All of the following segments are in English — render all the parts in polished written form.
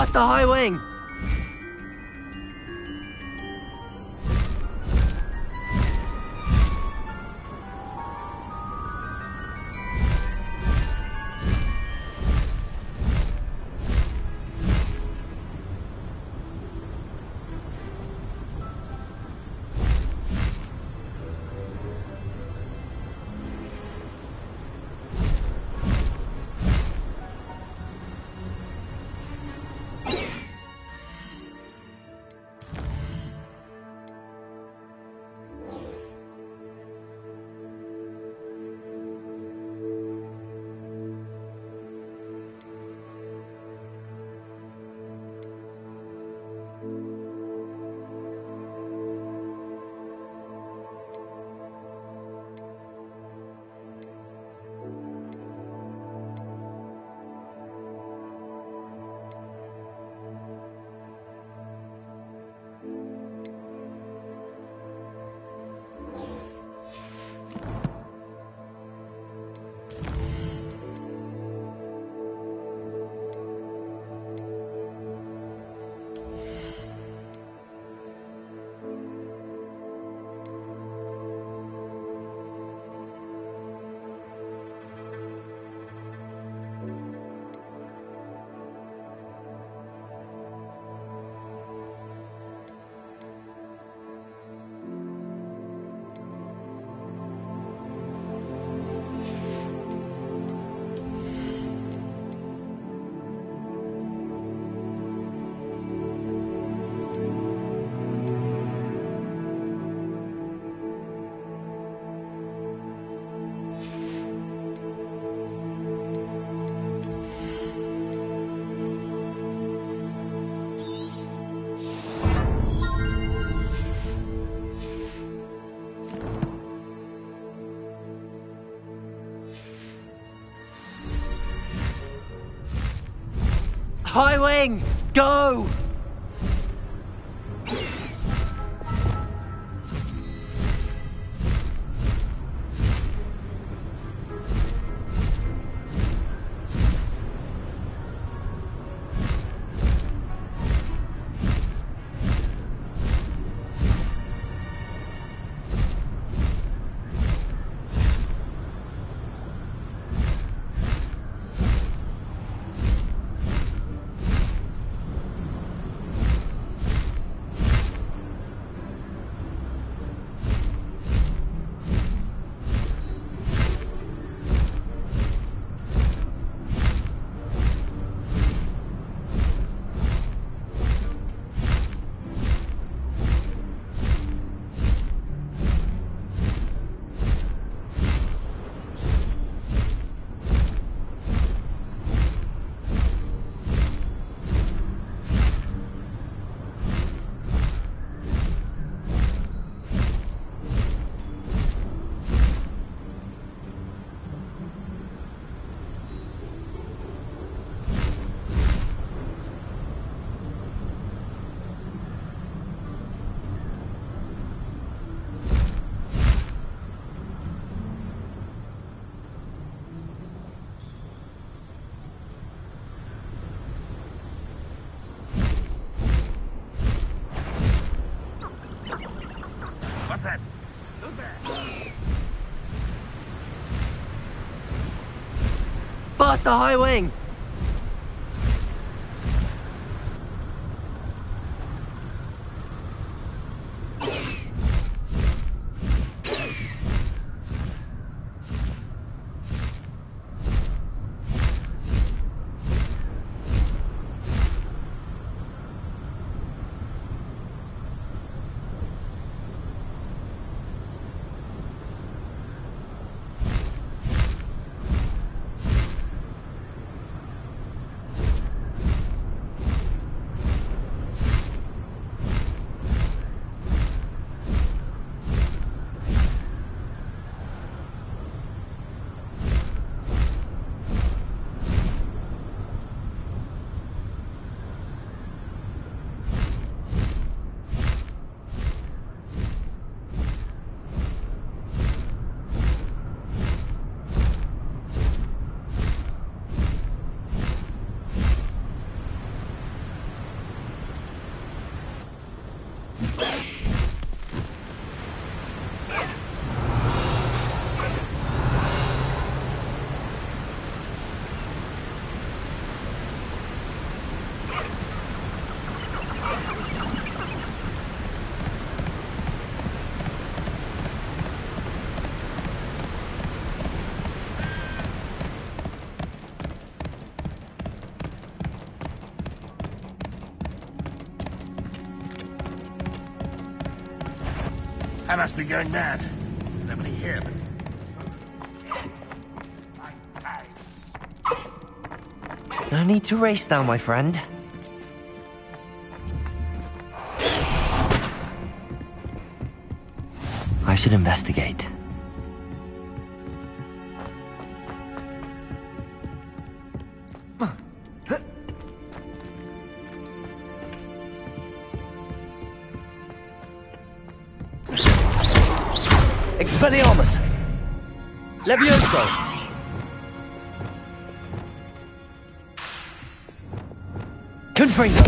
Faster, high wing! High wing, go! Faster, high wing! I must be going mad. There's nobody here but... No need to race now, my friend. I should investigate. Expelliarmus! Levioso! Confringo!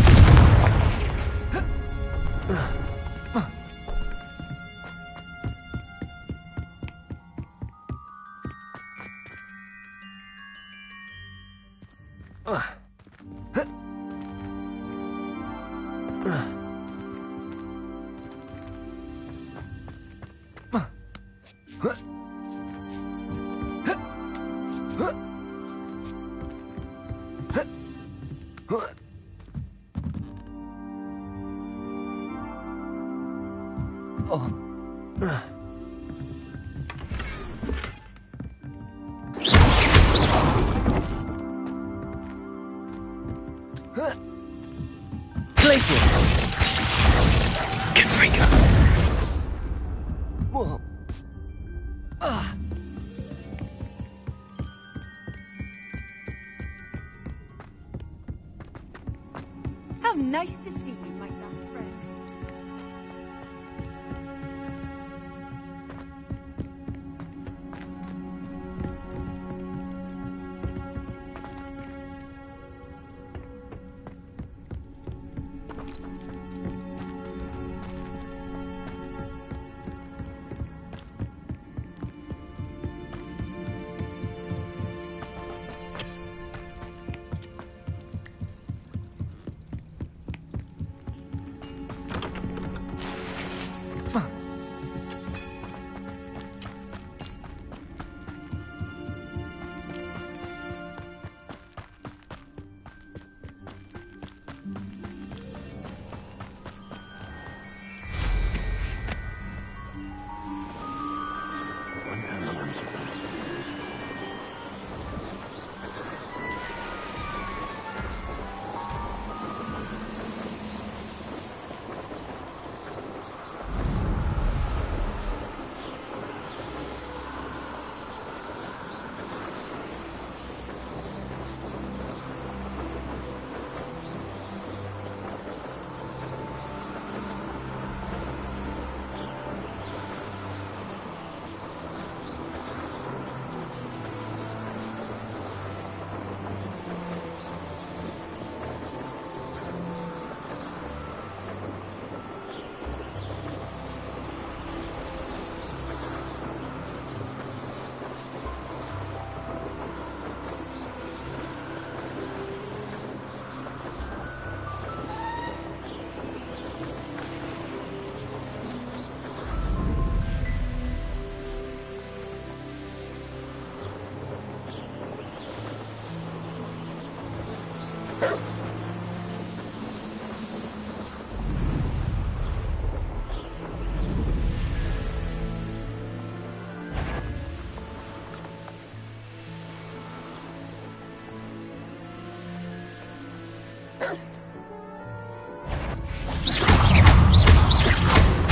Glacier! Confringo! Whoa. How nice to see you, my young friend.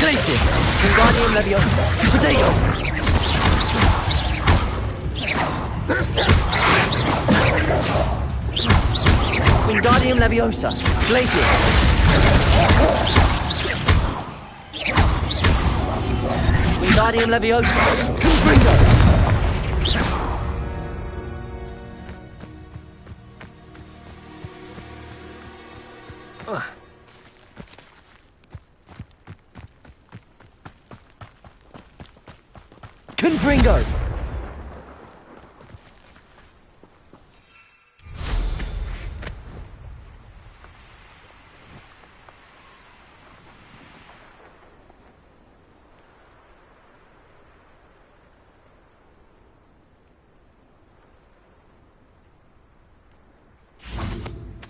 Glacius! Wingardium Leviosa! Protego! Wingardium Leviosa! Glacius! Wingardium Leviosa! Confringo! Confringo!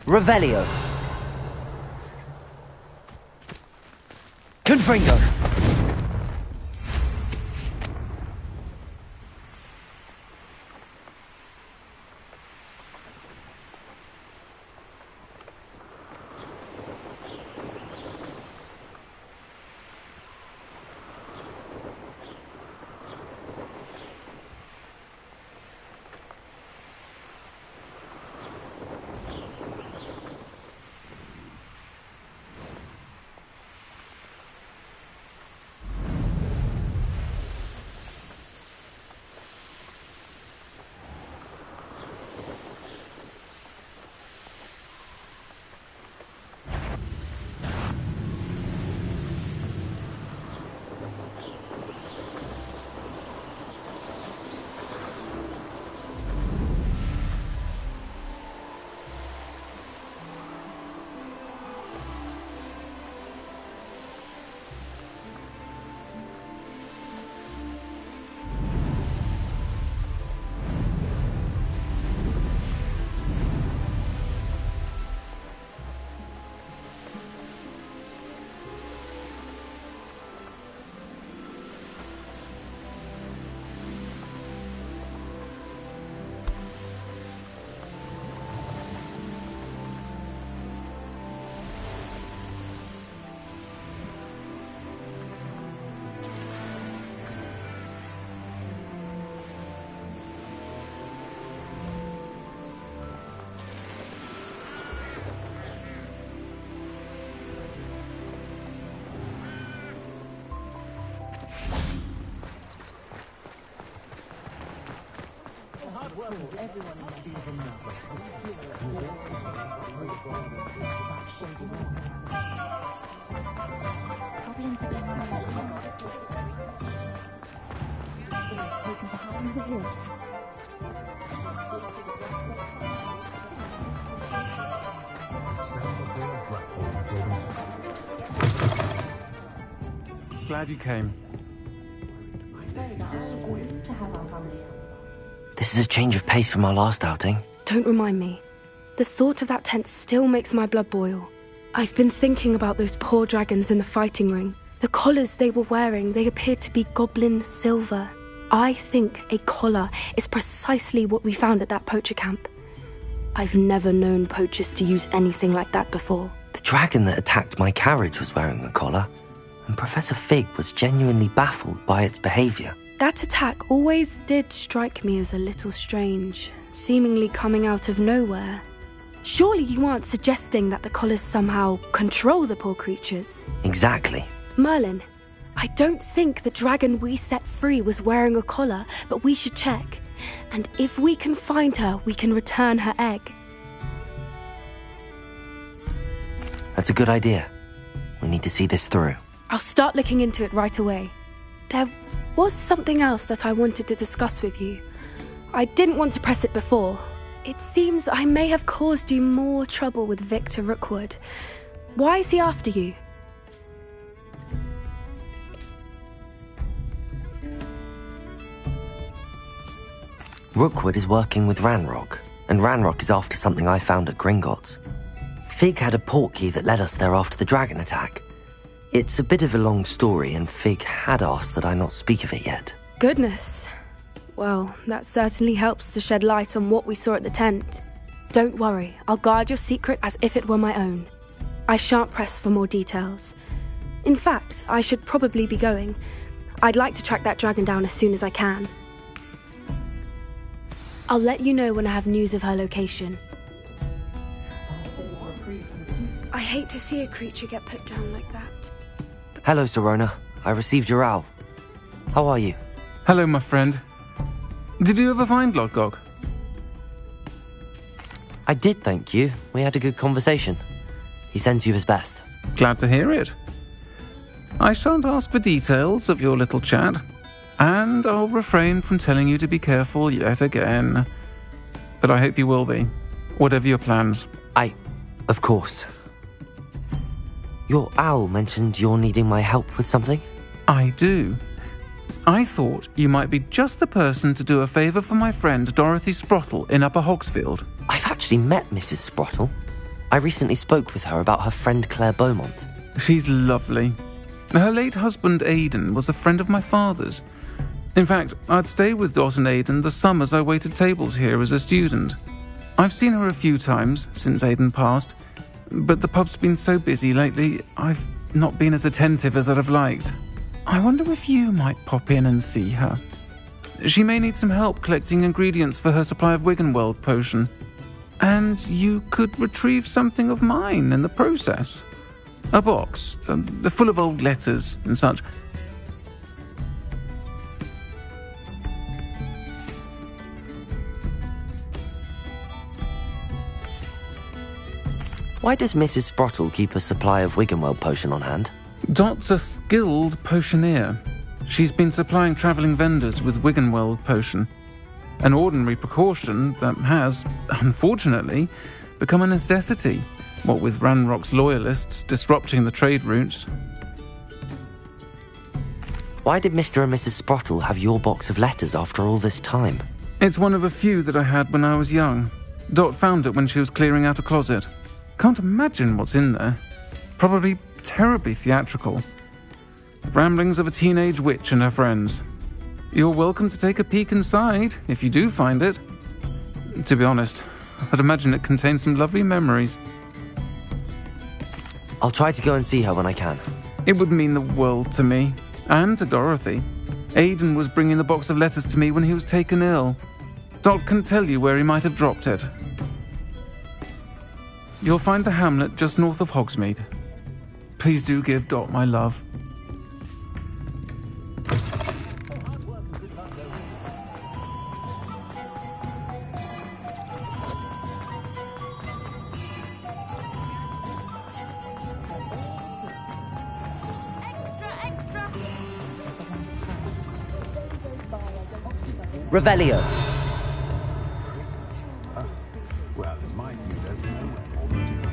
Revelio. Confringo. Goblins have been taken to hide in the woods. Glad you came. This is a change of pace from our last outing. Don't remind me. The thought of that tent still makes my blood boil. I've been thinking about those poor dragons in the fighting ring. The collars they were wearing, they appeared to be goblin silver. I think a collar is precisely what we found at that poacher camp. I've never known poachers to use anything like that before. The dragon that attacked my carriage was wearing a collar, and Professor Fig was genuinely baffled by its behavior. That attack always did strike me as a little strange, seemingly coming out of nowhere. Surely you aren't suggesting that the collars somehow control the poor creatures? Exactly. Merlin, I don't think the dragon we set free was wearing a collar, but we should check. And if we can find her, we can return her egg. That's a good idea. We need to see this through. I'll start looking into it right away. There was something else that I wanted to discuss with you. I didn't want to press it before. It seems I may have caused you more trouble with Victor Rookwood. Why is he after you? Rookwood is working with Ranrock, and Ranrock is after something I found at Gringotts. Fig had a portkey that led us there after the dragon attack. It's a bit of a long story, and Fig had asked that I not speak of it yet. Goodness. Well, that certainly helps to shed light on what we saw at the tent. Don't worry, I'll guard your secret as if it were my own. I shan't press for more details. In fact, I should probably be going. I'd like to track that dragon down as soon as I can. I'll let you know when I have news of her location. I hate to see a creature get put down like that. Hello, Serona. I received your owl. How are you? Hello, my friend. Did you ever find Lodgok? I did, thank you. We had a good conversation. He sends you his best. Glad to hear it. I shan't ask for details of your little chat, and I'll refrain from telling you to be careful yet again. But I hope you will be, whatever your plans. Of course. Your owl mentioned you're needing my help with something? I do. I thought you might be just the person to do a favour for my friend Dorothy Sprottle in Upper Hogsfield. I've actually met Mrs. Sprottle. I recently spoke with her about her friend Claire Beaumont. She's lovely. Her late husband Aidan was a friend of my father's. In fact, I'd stay with Dot and Aidan the summers I waited tables here as a student. I've seen her a few times since Aidan passed, but the pub's been so busy lately, I've not been as attentive as I'd have liked. I wonder if you might pop in and see her. She may need some help collecting ingredients for her supply of Wiggenweld potion. And you could retrieve something of mine in the process. A box, full of old letters and such. Why does Mrs. Sprottle keep a supply of Wiggenweld potion on hand? Dot's a skilled potioneer. She's been supplying travelling vendors with Wiggenweld potion. An ordinary precaution that has, unfortunately, become a necessity, what with Ranrock's loyalists disrupting the trade routes. Why did Mr. and Mrs. Sprottle have your box of letters after all this time? It's one of a few that I had when I was young. Dot found it when she was clearing out a closet. Can't imagine what's in there. Probably terribly theatrical. Ramblings of a teenage witch and her friends. You're welcome to take a peek inside, if you do find it. To be honest, I'd imagine it contains some lovely memories. I'll try to go and see her when I can. It would mean the world to me, and to Dorothy. Aidan was bringing the box of letters to me when he was taken ill. Dot can tell you where he might have dropped it. You'll find the hamlet just north of Hogsmeade. Please do give Dot my love. Revelio. Well, in my view, there's nowhere more to go.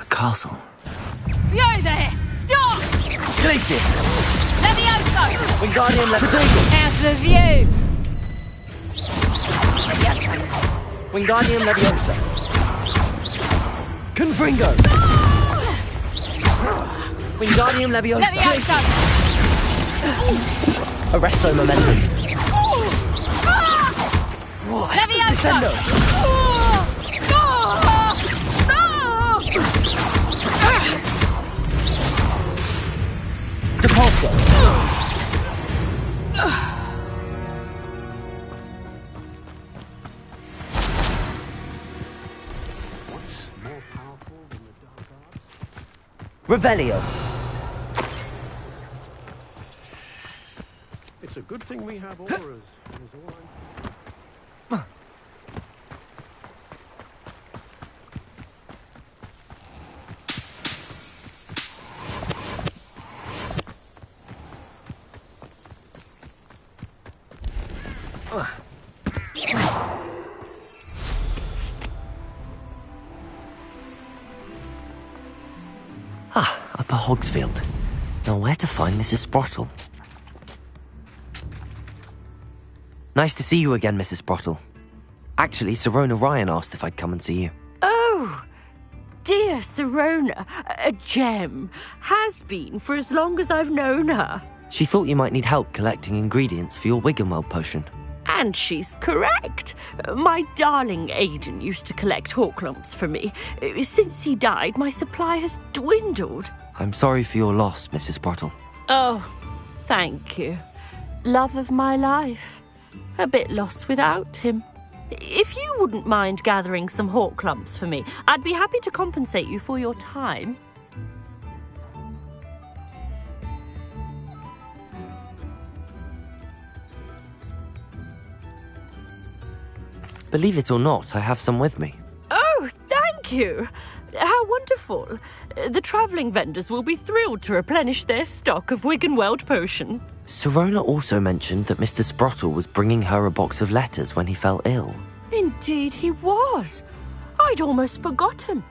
Castle. Yo there! Stop! Glacis! Levioso! Wingardium Leviosa! Out of view! Wingardium Leviosa! Confringo! Wingardium Leviosa! Levioso! Arresto Momentum! Levioso! Descendo! Depulso! More powerful than the dark arts? Revelio! It's a good thing we have auras. Is all I'm... Upper Hogsfield. Now where to find Mrs. Sprottle? Nice to see you again, Mrs. Sprottle. Actually, Sirona Ryan asked if I'd come and see you. Oh, dear Sirona, a gem. Has been for as long as I've known her. She thought you might need help collecting ingredients for your Wiggenweld potion. And she's correct. My darling Aidan used to collect Horklumps for me. Since he died, my supply has dwindled. I'm sorry for your loss, Mrs. Sprottle. Oh, thank you. Love of my life. A bit lost without him. If you wouldn't mind gathering some Horklumps for me, I'd be happy to compensate you for your time. Believe it or not, I have some with me. Oh, thank you. How wonderful. The travelling vendors will be thrilled to replenish their stock of Wiggenweld potion. Sirona also mentioned that Mr. Sprottle was bringing her a box of letters when he fell ill. Indeed he was. I'd almost forgotten.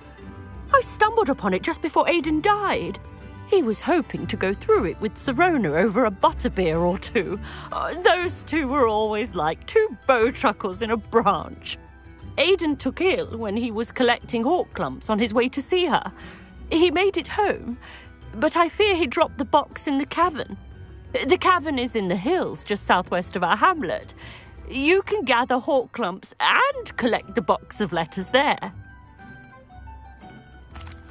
I stumbled upon it just before Aidan died. He was hoping to go through it with Sirona over a butterbeer or two. Those two were always like two bowtruckles in a branch. Aidan took ill when he was collecting Horklumps on his way to see her. He made it home, but I fear he dropped the box in the cavern. The cavern is in the hills just southwest of our hamlet. You can gather Horklumps and collect the box of letters there.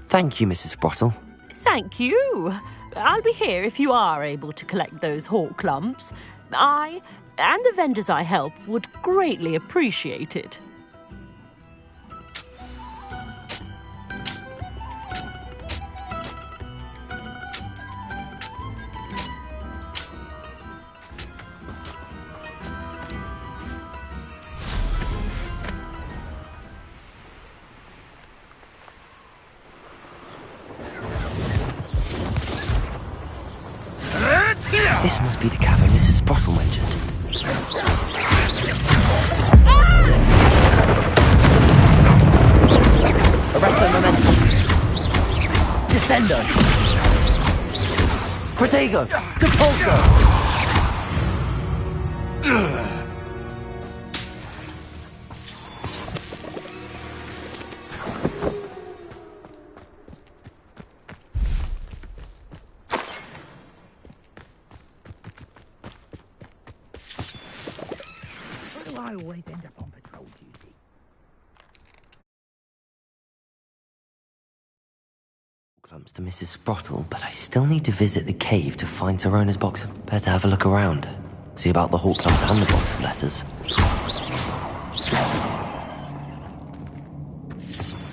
Thank you, Mrs. Sprottle. Thank you. I'll be here if you are able to collect those Horklumps. I and the vendors I help would greatly appreciate it. This must be the cavern Mrs. Sprottle mentioned. Arresto Momentum. Descendo. Protego. Depulso. I always end up on patrol duty. Clumps to Mrs. Sprottle, but I still need to visit the cave to find Serona's box of... Better have a look around. See about the Hawk Clumps and the box of letters.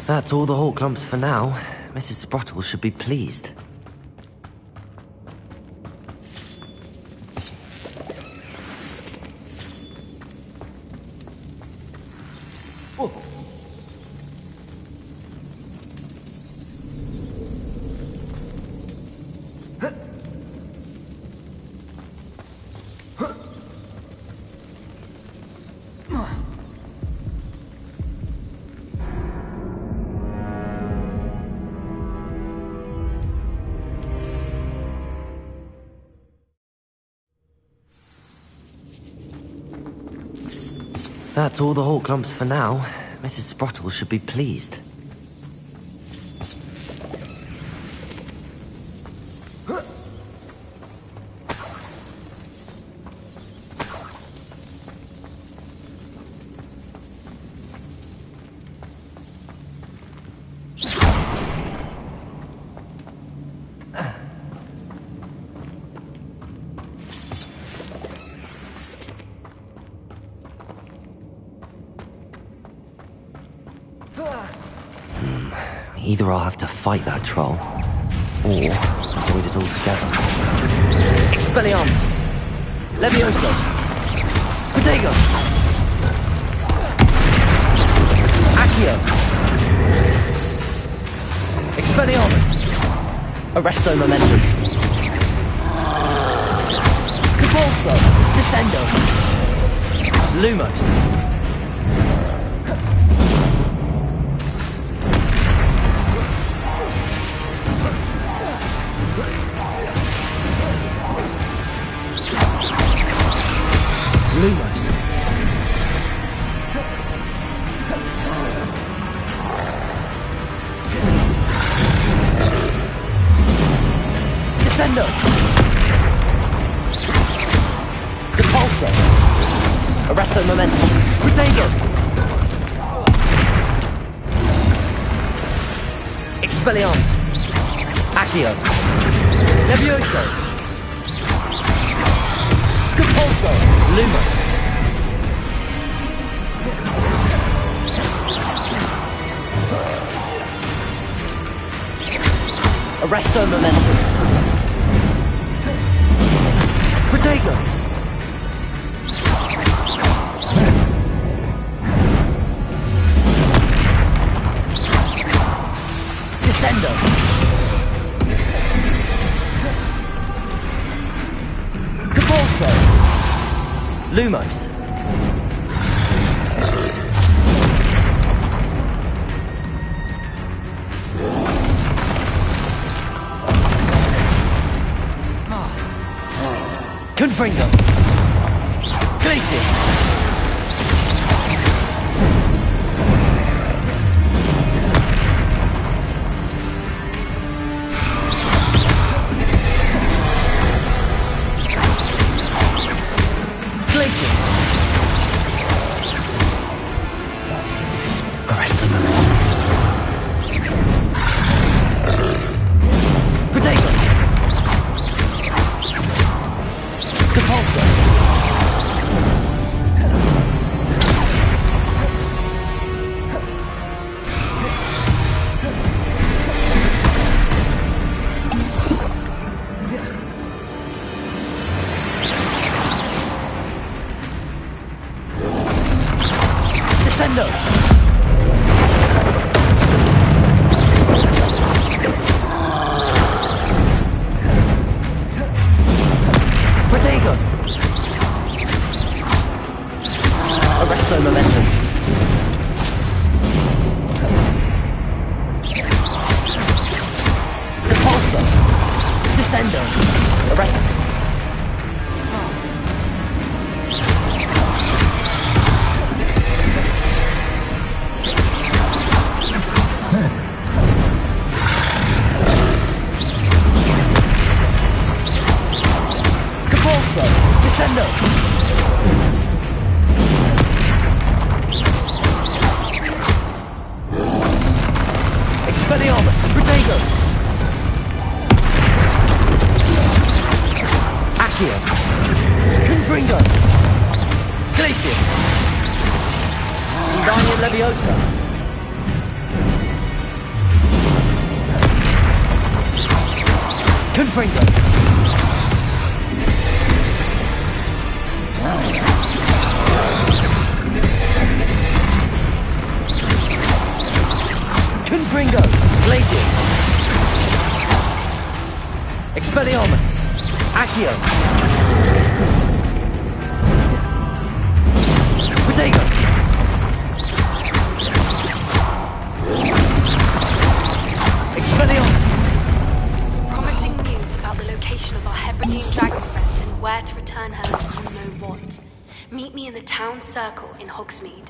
That's all the Hawk Clumps for now. Mrs. Sprottle should be pleased. That's all the Hawk Clumps for now. Mrs. Sprottle should be pleased. Either I'll have to fight that troll, or avoid it altogether. Expelliarmus! Levioso! Protego! Accio! Expelliarmus! Arresto Momentum! Capolso! Descendo! Lumos! Lumos. Descendo. Depulso. Arresto Momentum. Protego. Expelliarmus. Accio. Levioso. Capolso. Lumos. Arresto Momentum. Protego. Descendo. Capolso. Lumos. Confringo. Glacius. Glacius. Arrest them. Protego. Capolso. Descendo. Protego. Arresto Momentum. Depulso. Descendo. Arresto. Capolso. Descendo. Glacius. Invania Leviosa. Confringo. Confringo. Glacius. Expelliarmus. Accio. Protego. Expelliarmus. Promising news about the location of our Hebridean dragon friend and where to return her if you know what. Meet me in the town circle in Hogsmeade.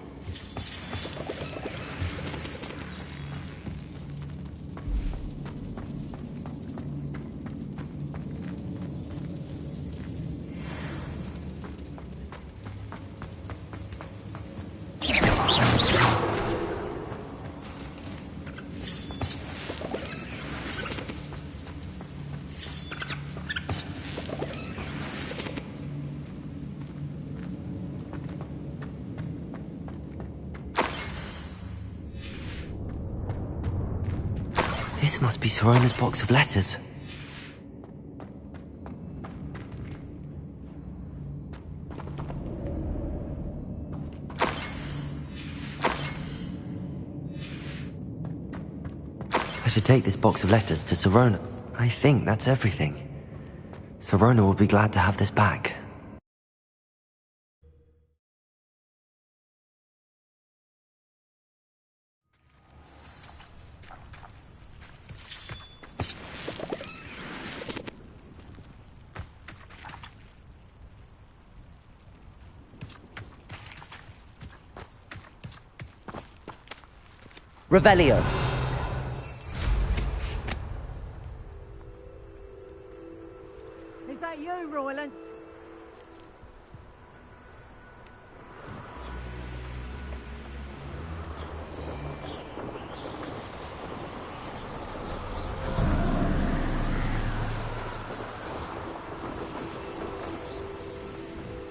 This must be Sorona's box of letters. I should take this box of letters to Sorona. I think that's everything. Sorona will be glad to have this back. Revelio. Is that you, Royland?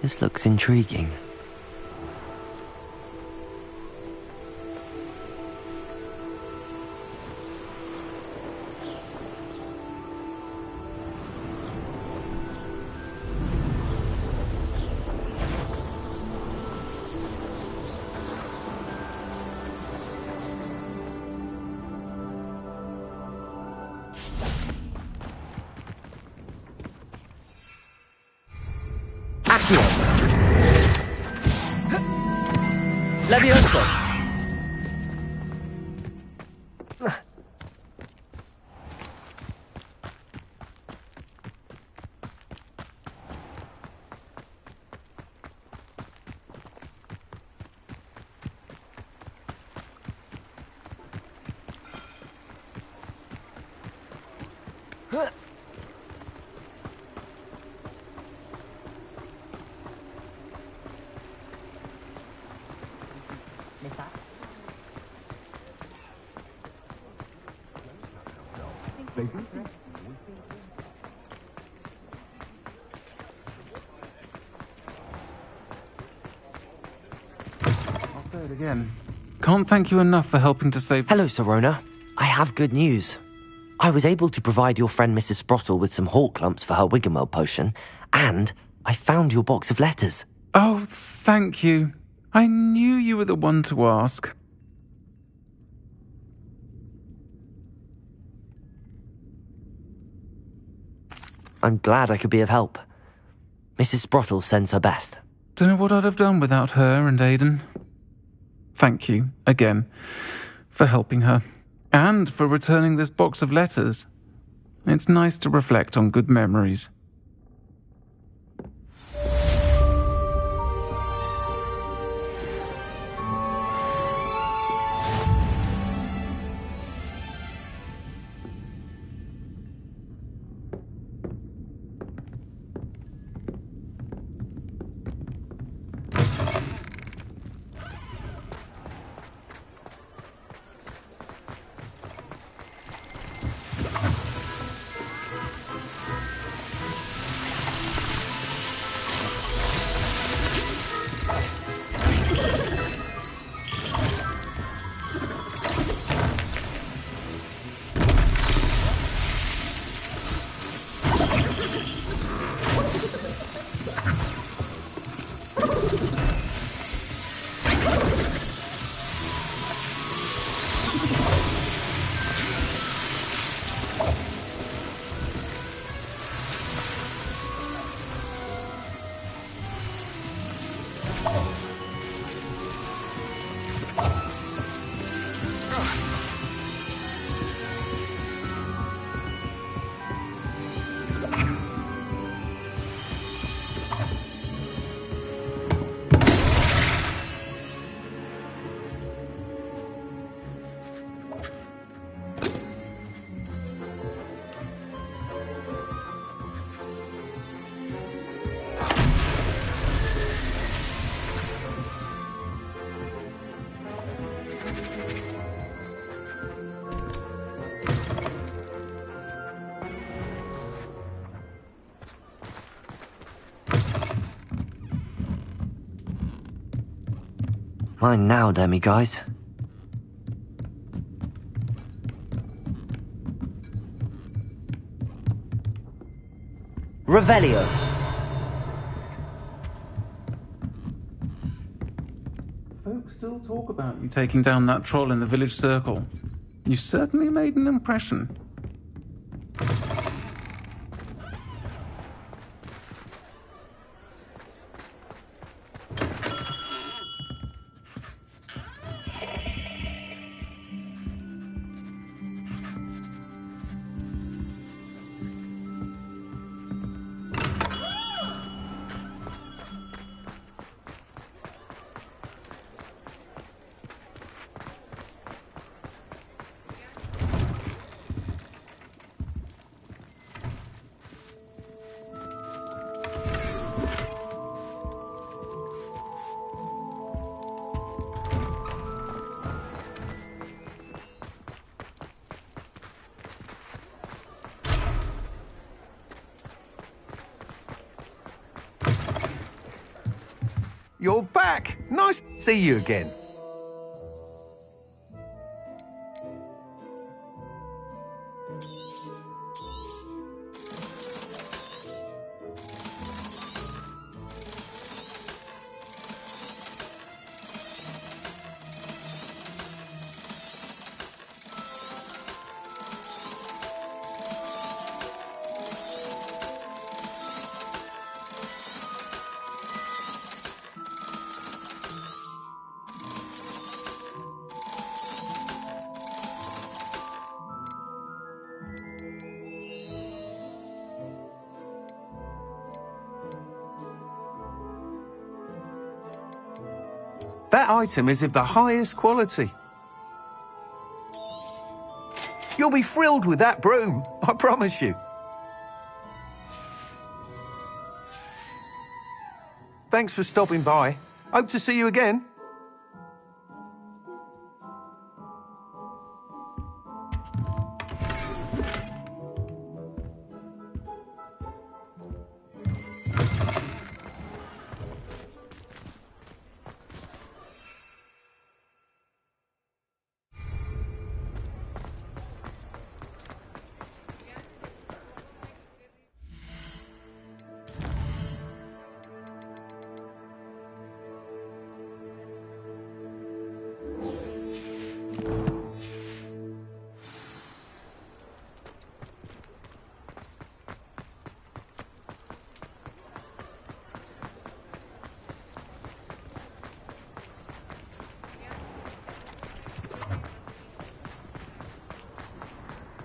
This looks intriguing. Accio. Leviosa. I'll say it again. Can't thank you enough for helping to save... Hello, Sorona. I have good news. I was able to provide your friend Mrs. Sprottle with some hawk lumps for her Wiggenweld potion, and I found your box of letters. Oh, thank you. I knew you were the one to ask. I'm glad I could be of help. Mrs. Sprottle sends her best. Don't know what I'd have done without her and Aidan. Thank you, again, for helping her. And for returning this box of letters. It's nice to reflect on good memories. Mine now, Demi guys. Revelio. Folks still talk about you taking down that troll in the village circle. You certainly made an impression. You're back! Nice to see you again. That item is of the highest quality. You'll be thrilled with that broom, I promise you. Thanks for stopping by. Hope to see you again.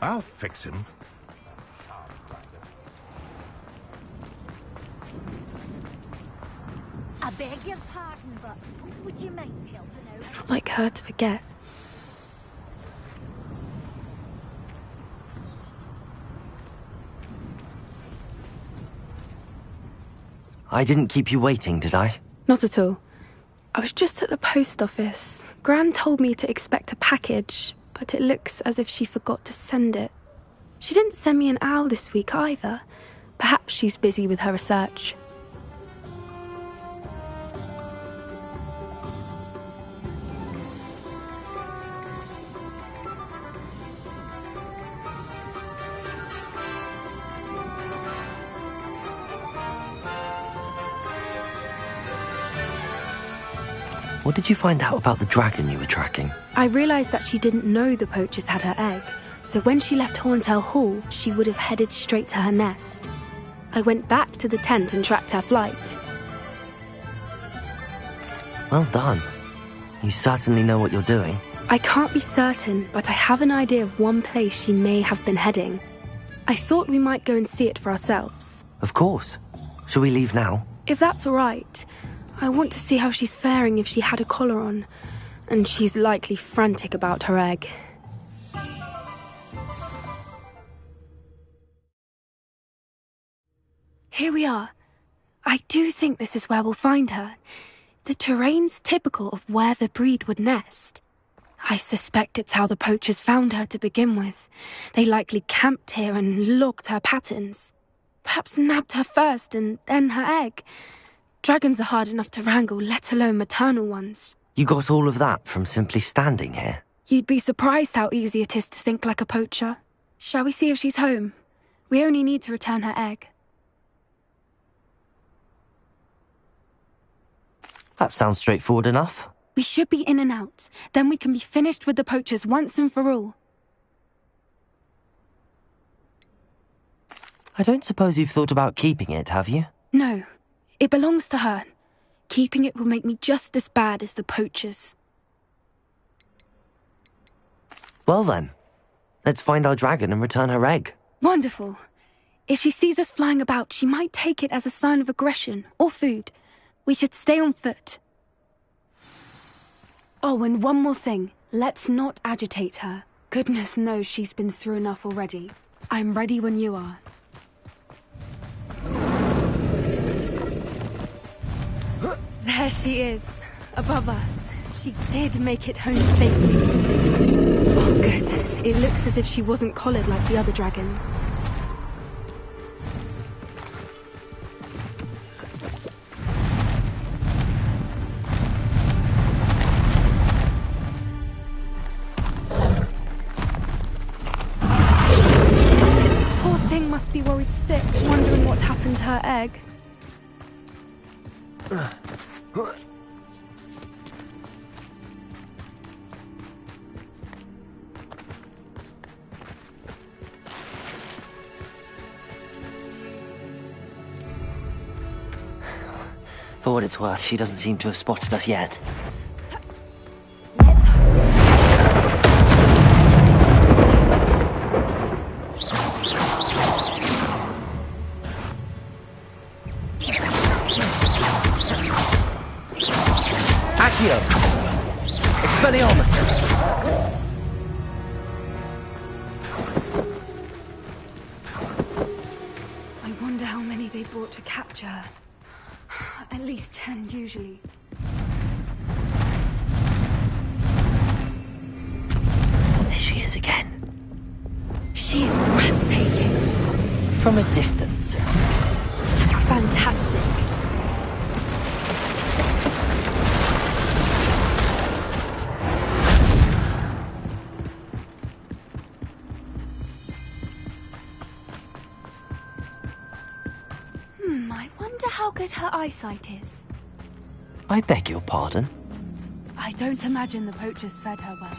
I'll fix him. I beg your pardon, but would you mind helping out? It's not like her to forget. I didn't keep you waiting, did I? Not at all. I was just at the post office. Gran told me to expect a package, but it looks as if she forgot to send it. She didn't send me an owl this week either. Perhaps she's busy with her research. What did you find out about the dragon you were tracking? I realised that she didn't know the poachers had her egg, so when she left Horntail Hall, she would have headed straight to her nest. I went back to the tent and tracked her flight. Well done. You certainly know what you're doing. I can't be certain, but I have an idea of one place she may have been heading. I thought we might go and see it for ourselves. Of course. Shall we leave now? If that's all right. I want to see how she's faring if she had a collar on. And she's likely frantic about her egg. Here we are. I do think this is where we'll find her. The terrain's typical of where the breed would nest. I suspect it's how the poachers found her to begin with. They likely camped here and logged her patterns. Perhaps nabbed her first and then her egg. Dragons are hard enough to wrangle, let alone maternal ones. You got all of that from simply standing here? You'd be surprised how easy it is to think like a poacher. Shall we see if she's home? We only need to return her egg. That sounds straightforward enough. We should be in and out. Then we can be finished with the poachers once and for all. I don't suppose you've thought about keeping it, have you? No. It belongs to her. Keeping it will make me just as bad as the poachers. Well then, let's find our dragon and return her egg. Wonderful. If she sees us flying about, she might take it as a sign of aggression or food. We should stay on foot. Oh, and one more thing. Let's not agitate her. Goodness knows she's been through enough already. I'm ready when you are. There she is, above us. She did make it home safely. Oh, good. It looks as if she wasn't collared like the other dragons. Poor thing must be worried sick, wondering what happened to her egg. For what it's worth, she doesn't seem to have spotted us yet. Let's hope. Accio! Expelliarmus! I wonder how many they brought to capture her. At least 10, usually. There she is again. She's breathtaking. From a distance. Fantastic. I wonder how good her eyesight is. I beg your pardon? I don't imagine the poachers fed her well.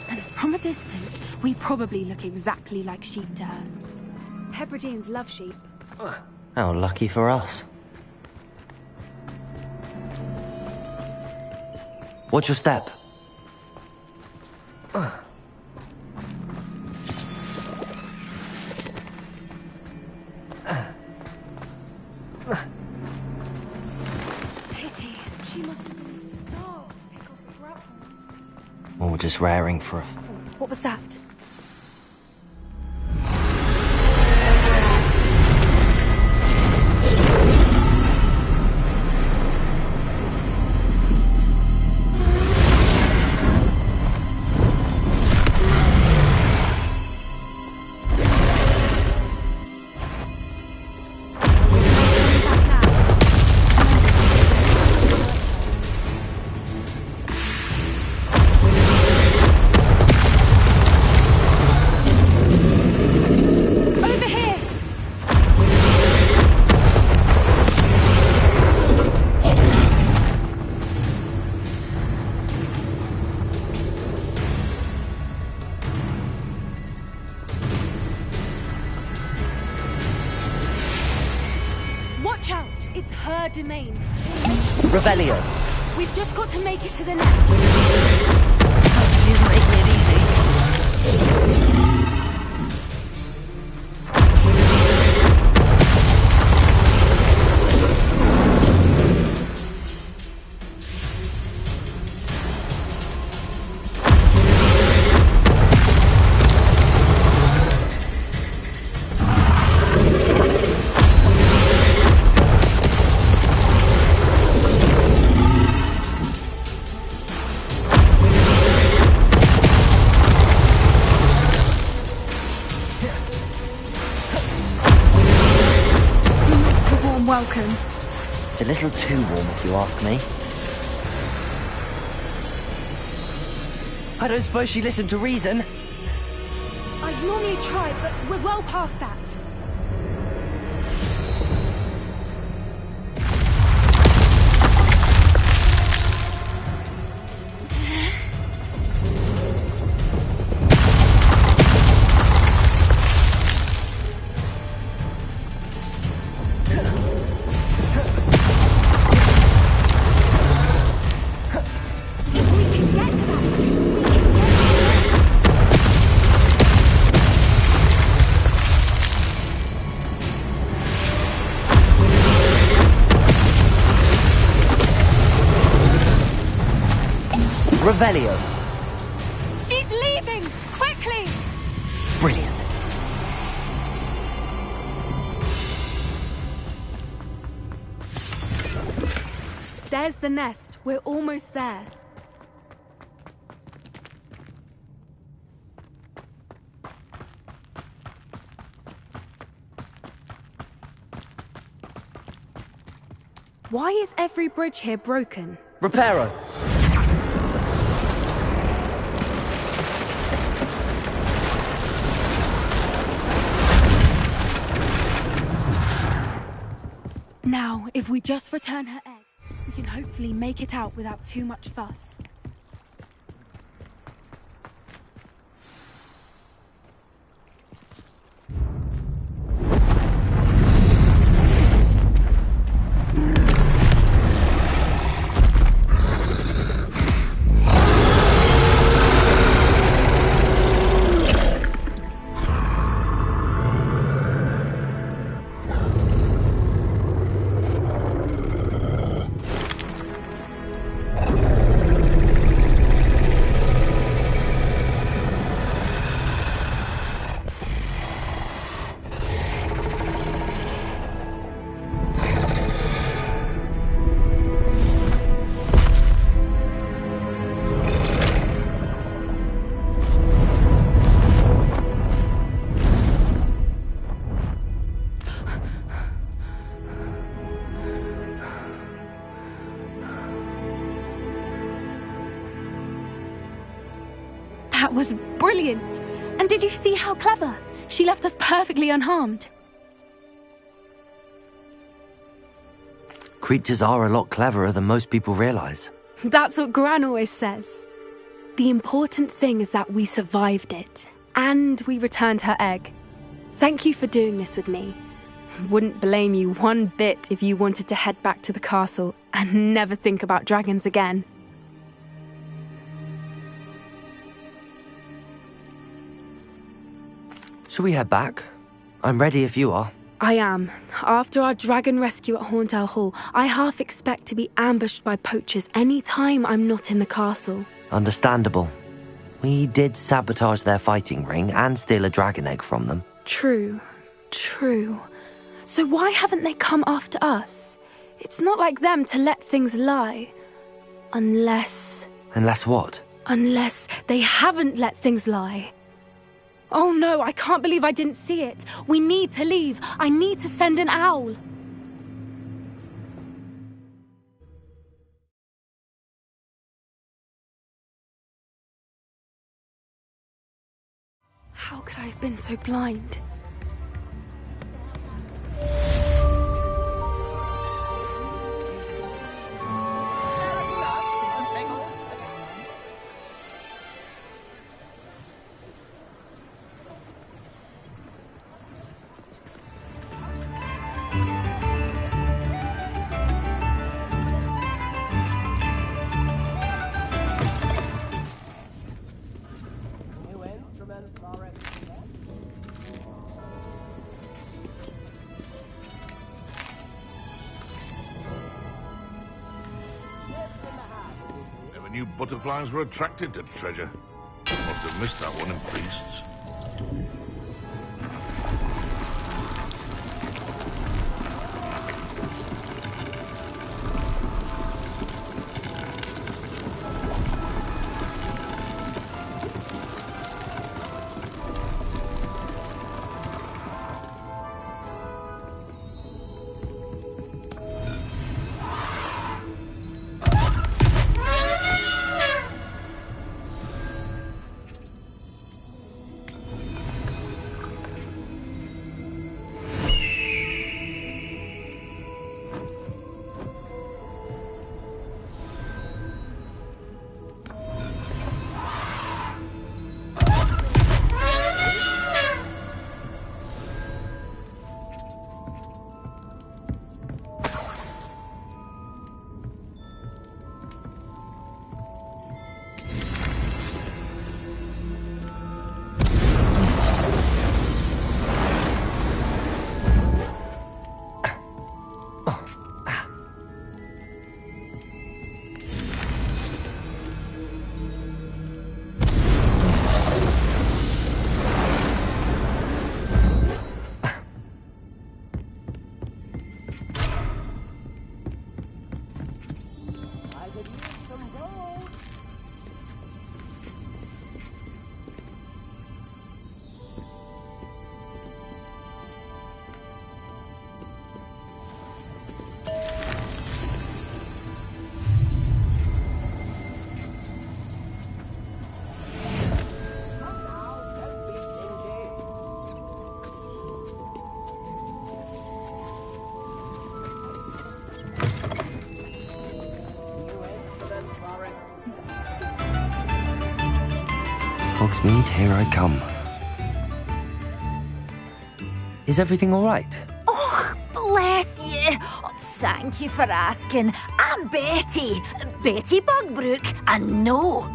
And from a distance, we probably look exactly like sheep to her. Hebrideans love sheep. How lucky for us. Watch your step. Pity. She must have been starved. Pick up a grapple. Or just raring for a... What was that? Watch out! It's her domain. Revelio. We've just got to make it to the nest. She isn't making it easy. Welcome. It's a little too warm if you ask me. I don't suppose she listened to reason. I'd normally try, but we're well past that. Revelio. She's leaving! Quickly! Brilliant. There's the nest. We're almost there. Why is every bridge here broken? Reparo. Now, if we just return her egg, we can hopefully make it out without too much fuss. That was brilliant! And did you see how clever? She left us perfectly unharmed. Creatures are a lot cleverer than most people realize. That's what Gran always says. The important thing is that we survived it, and we returned her egg. Thank you for doing this with me. Wouldn't blame you one bit if you wanted to head back to the castle and never think about dragons again. Shall we head back? I'm ready if you are. I am. After our dragon rescue at Hauntow Hall, I half expect to be ambushed by poachers any time I'm not in the castle. Understandable. We did sabotage their fighting ring and steal a dragon egg from them. True. So why haven't they come after us? It's not like them to let things lie. Unless... Unless what? Unless they haven't let things lie. Oh no, I can't believe I didn't see it. We need to leave. I need to send an owl. How could I have been so blind? Never knew butterflies were attracted to treasure. Must have missed that one in Priests. Hogsmeade, here I come. Is everything all right? Oh, bless you. Oh, thank you for asking. I'm Betty. Betty Bugbrook. And no,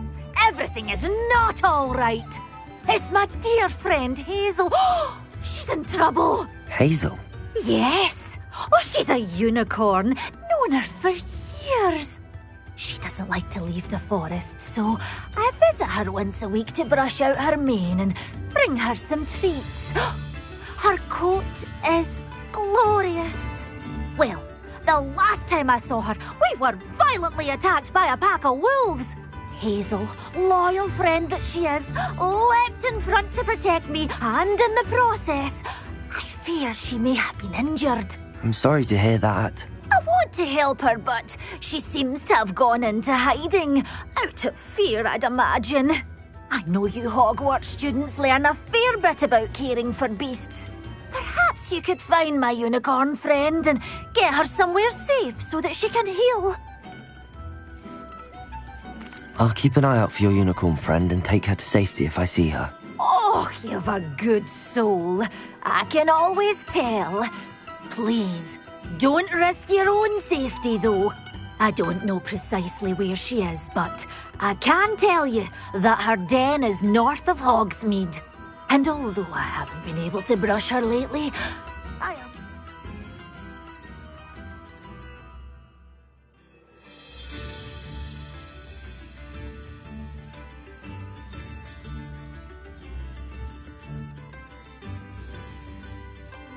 everything is not all right. It's my dear friend Hazel. Oh, she's in trouble. Hazel? Yes. Oh, she's a unicorn. Known her for years. She doesn't like to leave the forest, so I visit her once a week to brush out her mane and bring her some treats. Her coat is glorious. Well, the last time I saw her, we were violently attacked by a pack of wolves. Hazel, loyal friend that she is, leapt in front to protect me, and in the process, I fear she may have been injured. I'm sorry to hear that. I want to help her, but she seems to have gone into hiding. Out of fear, I'd imagine. I know you Hogwarts students learn a fair bit about caring for beasts. Perhaps you could find my unicorn friend and get her somewhere safe so that she can heal. I'll keep an eye out for your unicorn friend and take her to safety if I see her. Oh, you've a good soul. I can always tell. Please, don't risk your own safety, though. I don't know precisely where she is, but I can tell you that her den is north of Hogsmeade. And although I haven't been able to brush her lately, I am...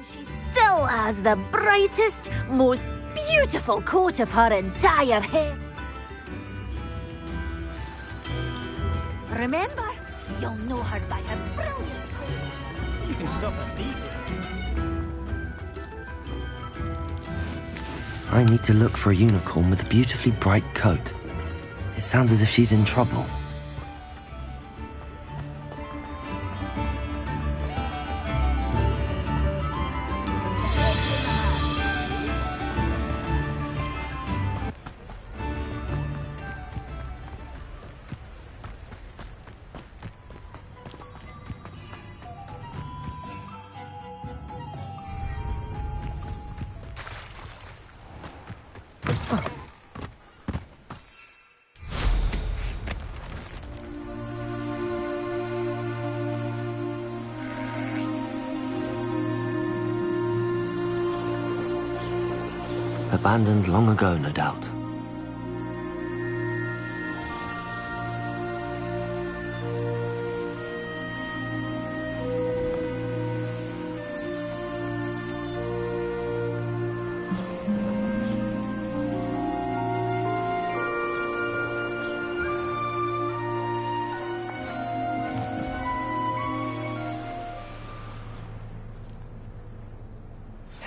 She still has the brightest, most beautiful coat of her entire head. Remember, you'll know her by her brilliant coat. You can stop a thief. I need to look for a unicorn with a beautifully bright coat. It sounds as if she's in trouble. Abandoned long ago, no doubt.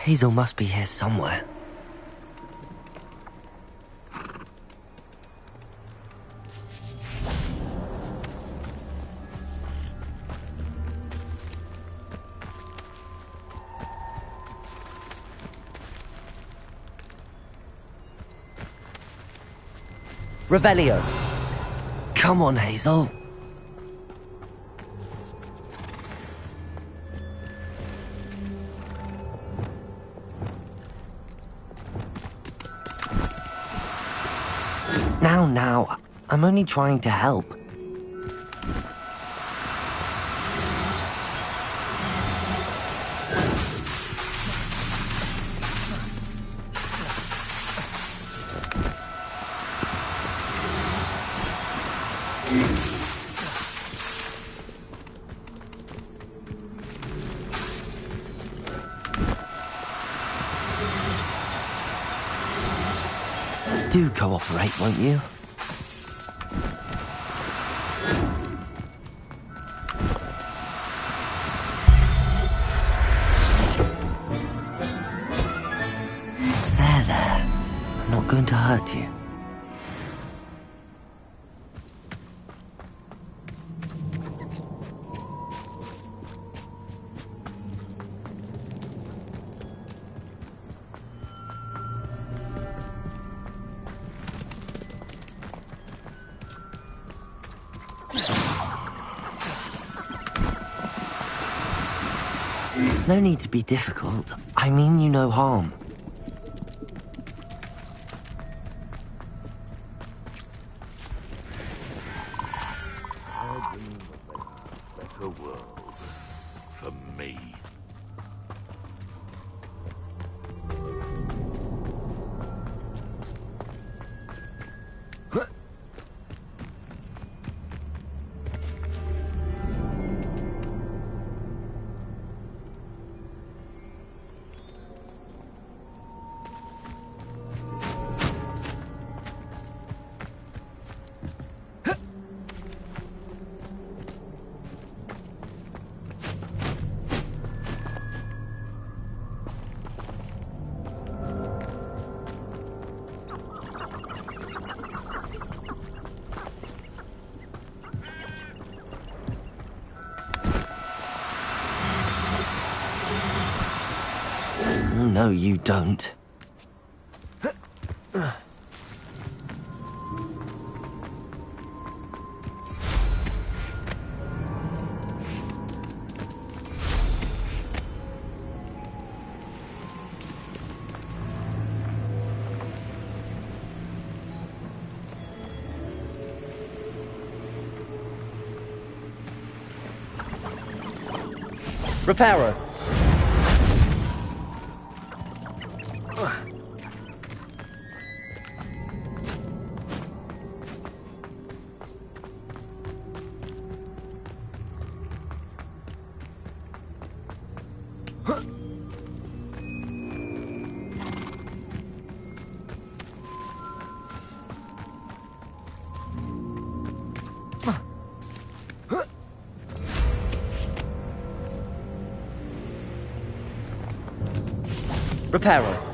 Hazel must be here somewhere. Revelio. Come on, Hazel. Now, I'm only trying to help. Do cooperate, won't you? There. I'm not going to hurt you. No need to be difficult. I mean you no harm. Better world for me. No, you don't. Reparo. Reparo.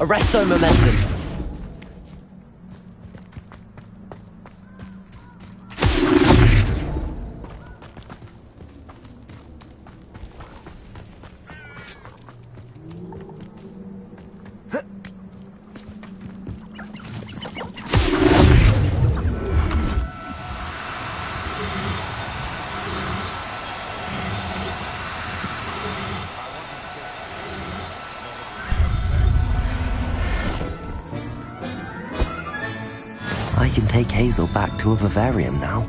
Arresto momentum. I can take Hazel back to a vivarium now.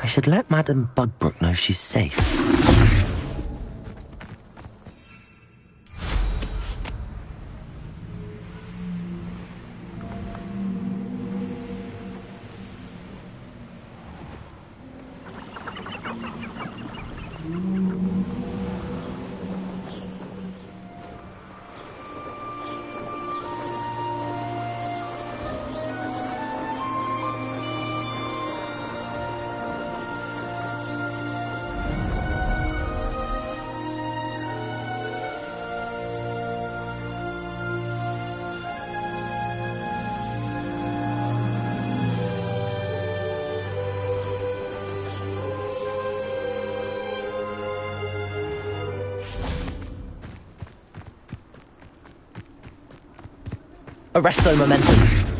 I should let Madame Bugbrook know she's safe. Arresto momentum.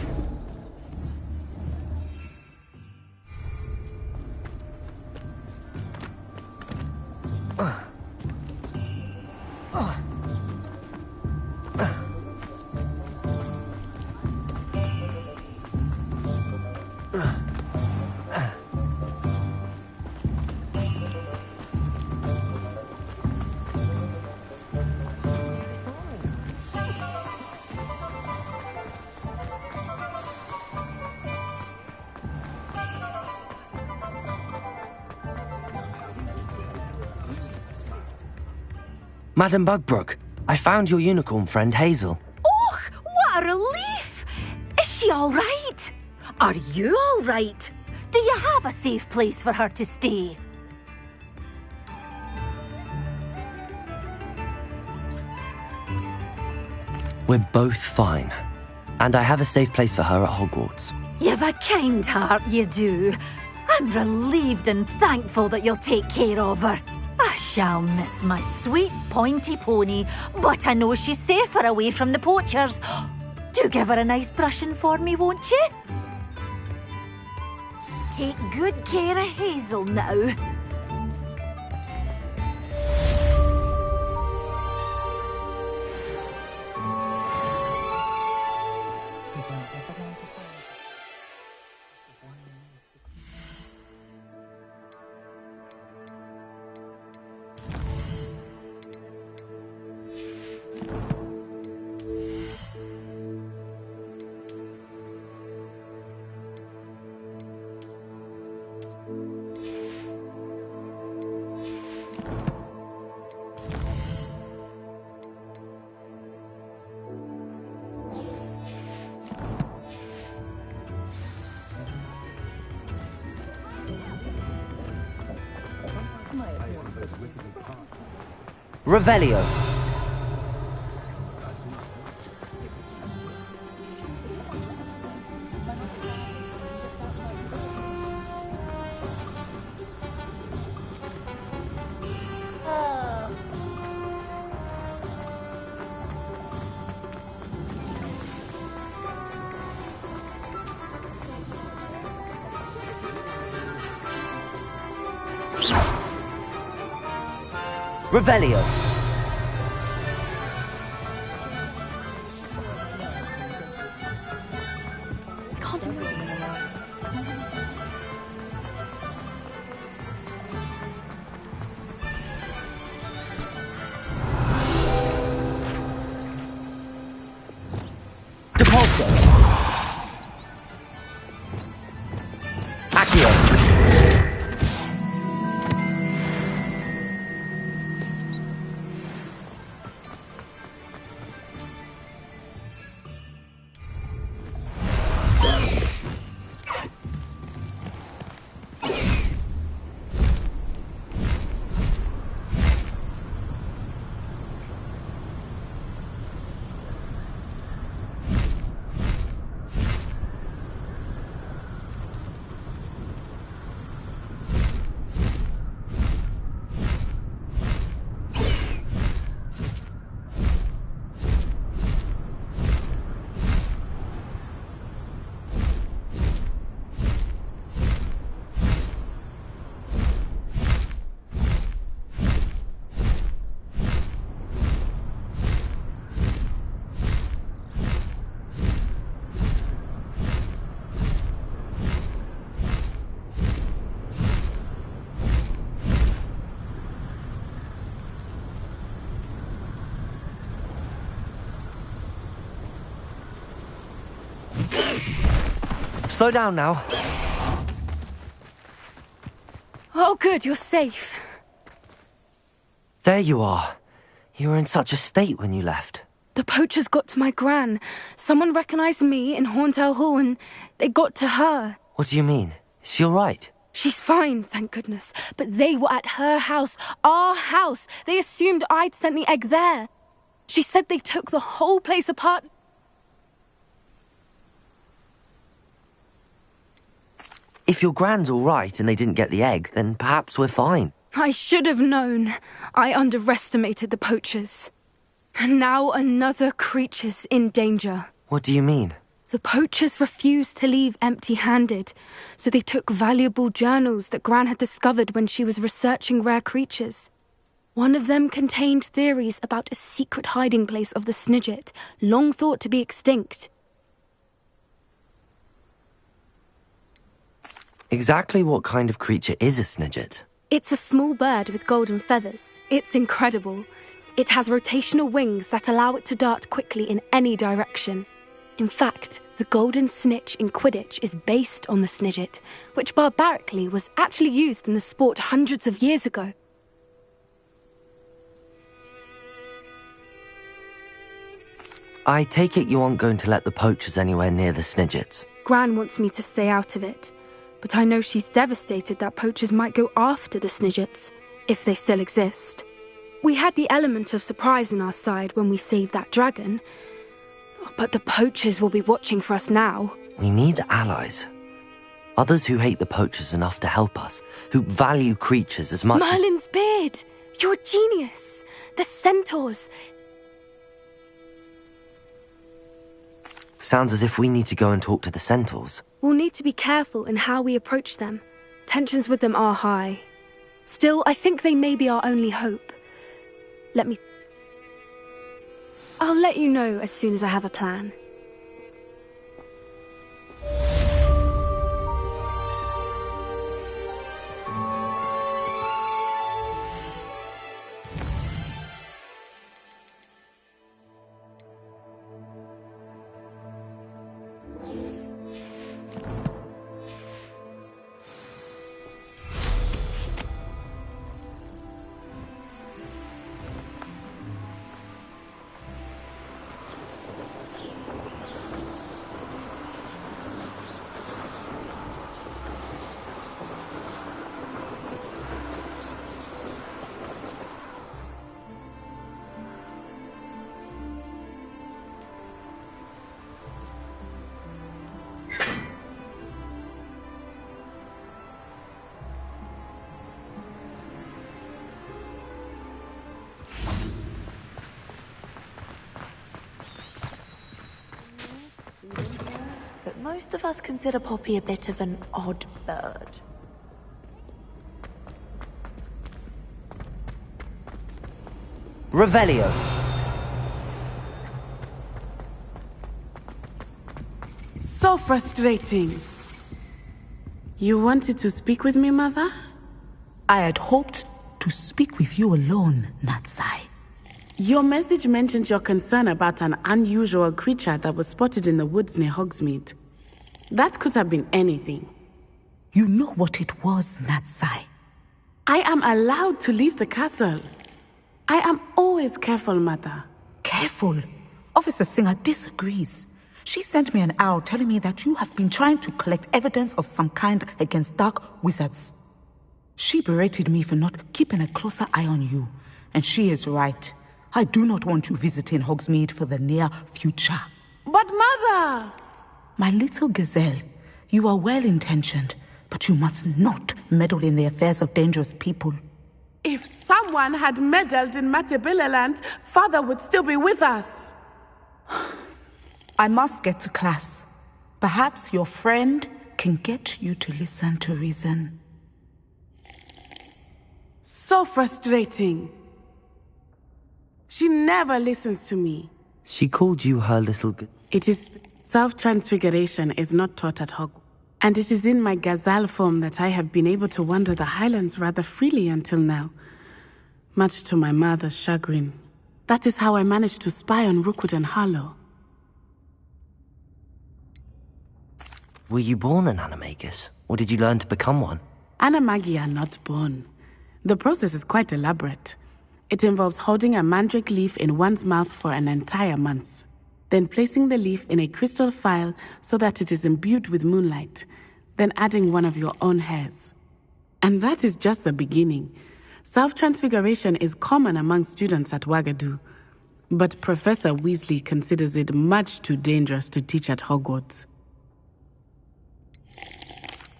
Madame Bugbrook, I found your unicorn friend Hazel. Och, she all right? Are you all right? Do you have a safe place for her to stay? We're both fine. And I have a safe place for her at Hogwarts. You've a kind heart, you do. I'm relieved and thankful that you'll take care of her. I shall miss my sweet pointy pony, but I know she's safer away from the poachers. Do give her a nice brushing for me, won't you? Take good care of Hazel now. Revelio. Revelio. Can't do it. Depulso. Accio. Slow down now. Oh, good, you're safe. There you are. You were in such a state when you left. The poachers got to my gran. Someone recognized me in Horntail Hall and they got to her. What do you mean? Is she all right? She's fine, thank goodness. But they were at her house, our house. They assumed I'd sent the egg there. She said they took the whole place apart. If your gran's all right and they didn't get the egg, then perhaps we're fine. I should have known. I underestimated the poachers. And now another creature's in danger. What do you mean? The poachers refused to leave empty-handed, so they took valuable journals that Gran had discovered when she was researching rare creatures. One of them contained theories about a secret hiding place of the Snidget, long thought to be extinct. Exactly what kind of creature is a Snidget? It's a small bird with golden feathers. It's incredible. It has rotational wings that allow it to dart quickly in any direction. In fact, the golden snitch in Quidditch is based on the Snidget, which barbarically was actually used in the sport hundreds of years ago. I take it you aren't going to let the poachers anywhere near the Snidgets. Gran wants me to stay out of it, but I know she's devastated that poachers might go after the Snidgets, if they still exist. We had the element of surprise on our side when we saved that dragon, but the poachers will be watching for us now. We need allies. Others who hate the poachers enough to help us, who value creatures as much Merlin's beard! You're a genius! The centaurs! Sounds as if we need to go and talk to the centaurs. We'll need to be careful in how we approach them. Tensions with them are high. Still, I think they may be our only hope. I'll let you know as soon as I have a plan. But most of us consider Poppy a bit of an odd bird. Revelio. So frustrating. You wanted to speak with me, Mother? I had hoped to speak with you alone, Natsai. Your message mentioned your concern about an unusual creature that was spotted in the woods near Hogsmeade. That could have been anything. You know what it was, Natsai. I am allowed to leave the castle. I am always careful, Mother. Careful? Officer Singer disagrees. She sent me an owl telling me that you have been trying to collect evidence of some kind against dark wizards. She berated me for not keeping a closer eye on you, and she is right. I do not want you visiting Hogsmeade for the near future. But Mother! My little gazelle, you are well-intentioned, but you must not meddle in the affairs of dangerous people. If someone had meddled in Matabeleland, Father would still be with us. I must get to class. Perhaps your friend can get you to listen to reason. So frustrating. She never listens to me. She called you her little... It is... Self-transfiguration is not taught at Hogwarts. And it is in my gazelle form that I have been able to wander the Highlands rather freely until now. Much to my mother's chagrin. That is how I managed to spy on Rookwood and Harlow. Were you born an animagus, or did you learn to become one? Animagi are not born. The process is quite elaborate. It involves holding a mandrake leaf in one's mouth for an entire month, then placing the leaf in a crystal phial so that it is imbued with moonlight, then adding one of your own hairs. And that is just the beginning. Self-transfiguration is common among students at Wagadu, but Professor Weasley considers it much too dangerous to teach at Hogwarts.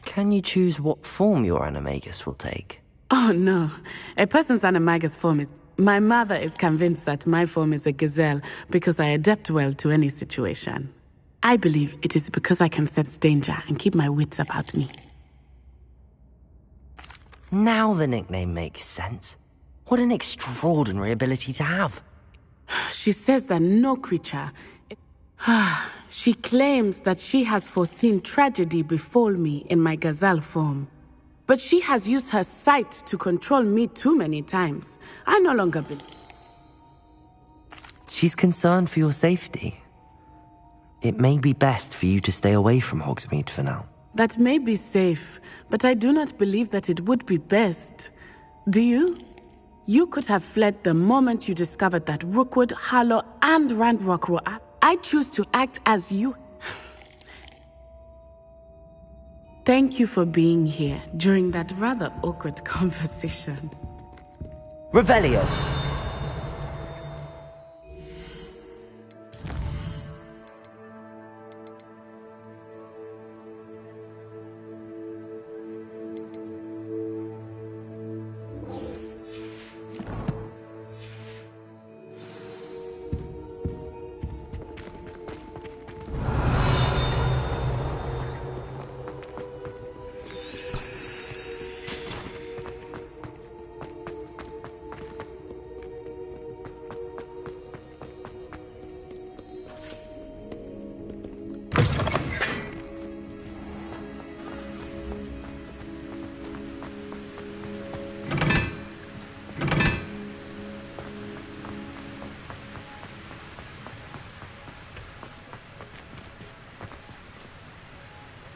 Can you choose what form your animagus will take? Oh no, a person's animagus form is... My mother is convinced that my form is a gazelle because I adapt well to any situation. I believe it is because I can sense danger and keep my wits about me. Now the nickname makes sense. What an extraordinary ability to have. She says that no creature... She claims that she has foreseen tragedy befall me in my gazelle form. But she has used her sight to control me too many times. I no longer believe. She's concerned for your safety. It may be best for you to stay away from Hogsmeade for now. That may be safe, but I do not believe that it would be best. Do you? You could have fled the moment you discovered that Rookwood, Harlow, and Ranrock were up. I choose to act as you. Thank you for being here during that rather awkward conversation. Revelio.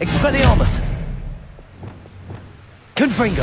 Expelliarmus! Confringo!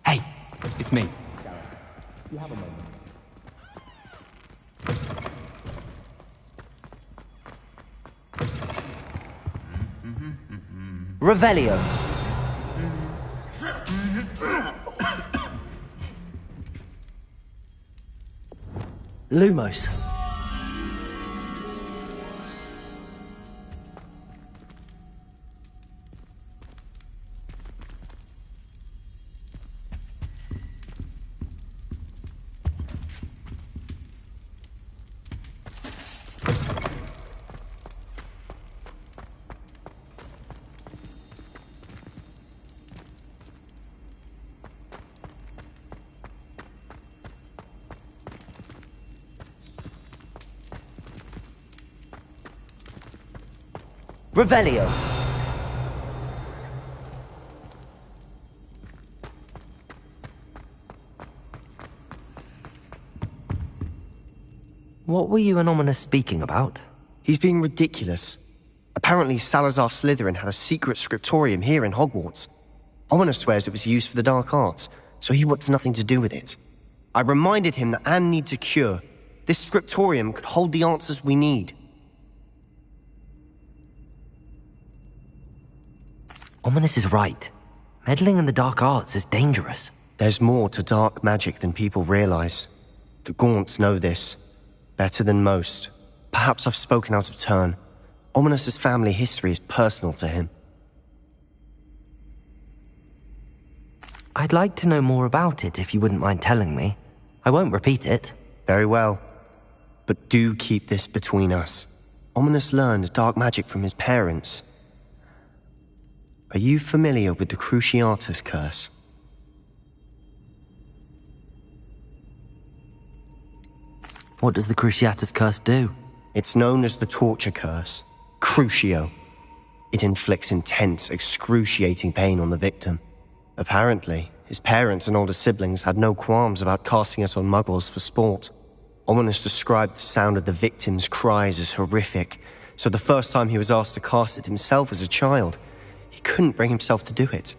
Hey, it's me. You have a moment. Revelio. Lumos. Revelio. What were you and Ominous speaking about? He's being ridiculous. Apparently Salazar Slytherin had a secret scriptorium here in Hogwarts. Ominous swears it was used for the dark arts, so he wants nothing to do with it. I reminded him that Anne needs a cure. This scriptorium could hold the answers we need. Ominous is right. Meddling in the dark arts is dangerous. There's more to dark magic than people realize. The Gaunts know this. Better than most. Perhaps I've spoken out of turn. Ominous's family history is personal to him. I'd like to know more about it if you wouldn't mind telling me. I won't repeat it. Very well. But do keep this between us. Ominous learned dark magic from his parents. Are you familiar with the Cruciatus curse? What does the Cruciatus curse do? It's known as the torture curse. Crucio. It inflicts intense, excruciating pain on the victim. Apparently, his parents and older siblings had no qualms about casting it on muggles for sport. Ominous described the sound of the victim's cries as horrific, so the first time he was asked to cast it himself as a child, he couldn't bring himself to do it.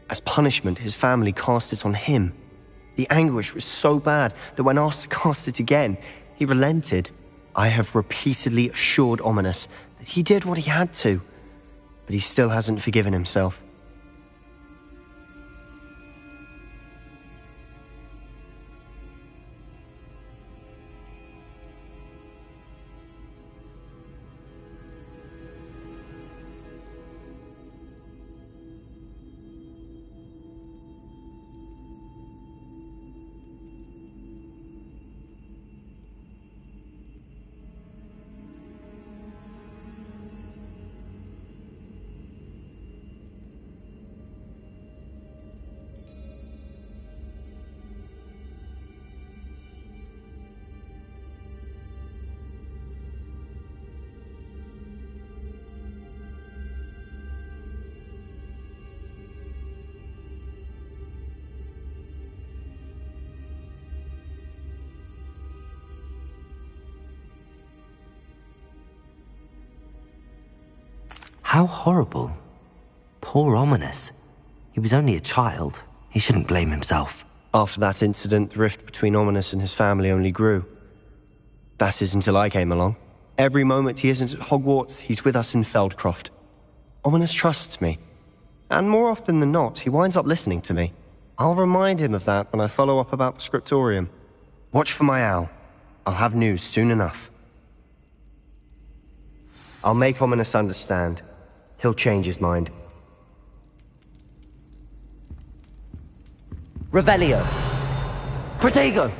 As punishment, his family cast it on him. The anguish was so bad that when asked to cast it again, he relented. I have repeatedly assured Ominous that he did what he had to, but he still hasn't forgiven himself. How horrible. Poor Ominous. He was only a child. He shouldn't blame himself. After that incident, the rift between Ominous and his family only grew. That is until I came along. Every moment he isn't at Hogwarts, he's with us in Feldcroft. Ominous trusts me. And more often than not, he winds up listening to me. I'll remind him of that when I follow up about the scriptorium. Watch for my owl. I'll have news soon enough. I'll make Ominous understand. He'll change his mind. Revelio. Protego.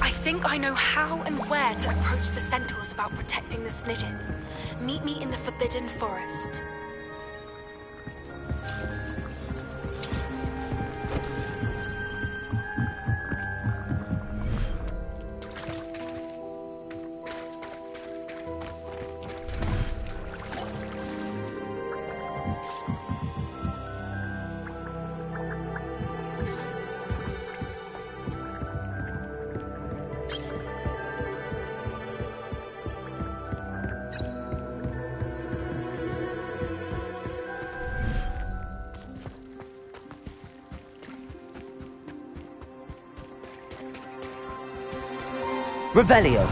I think I know how and where to approach the centaurs about protecting the Snidgets. Meet me in the Forbidden Forest. Revelio.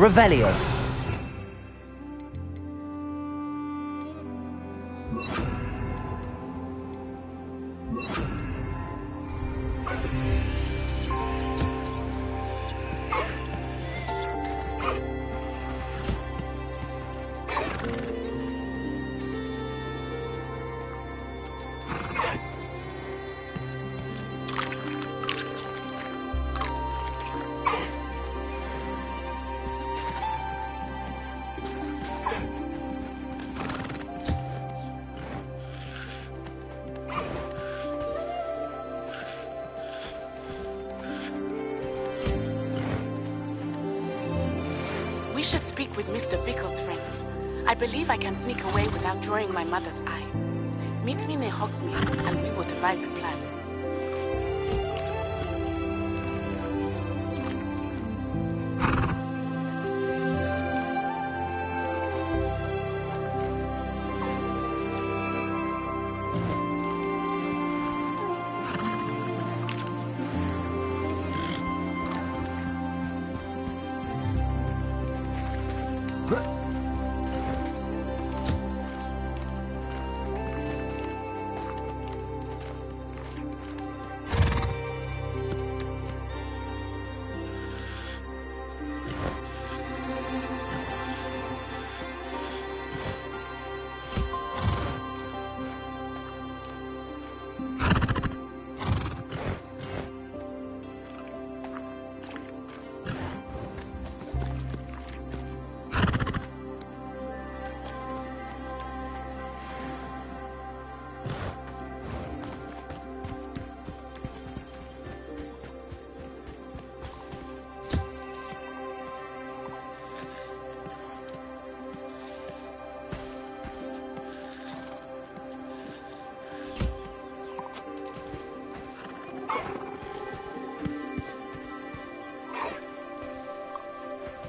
Revelio. We should speak with Mr. Bickle's friends. I believe I can sneak away without drawing my mother's eye. Meet me near Hogsmeade, and we will devise a plan.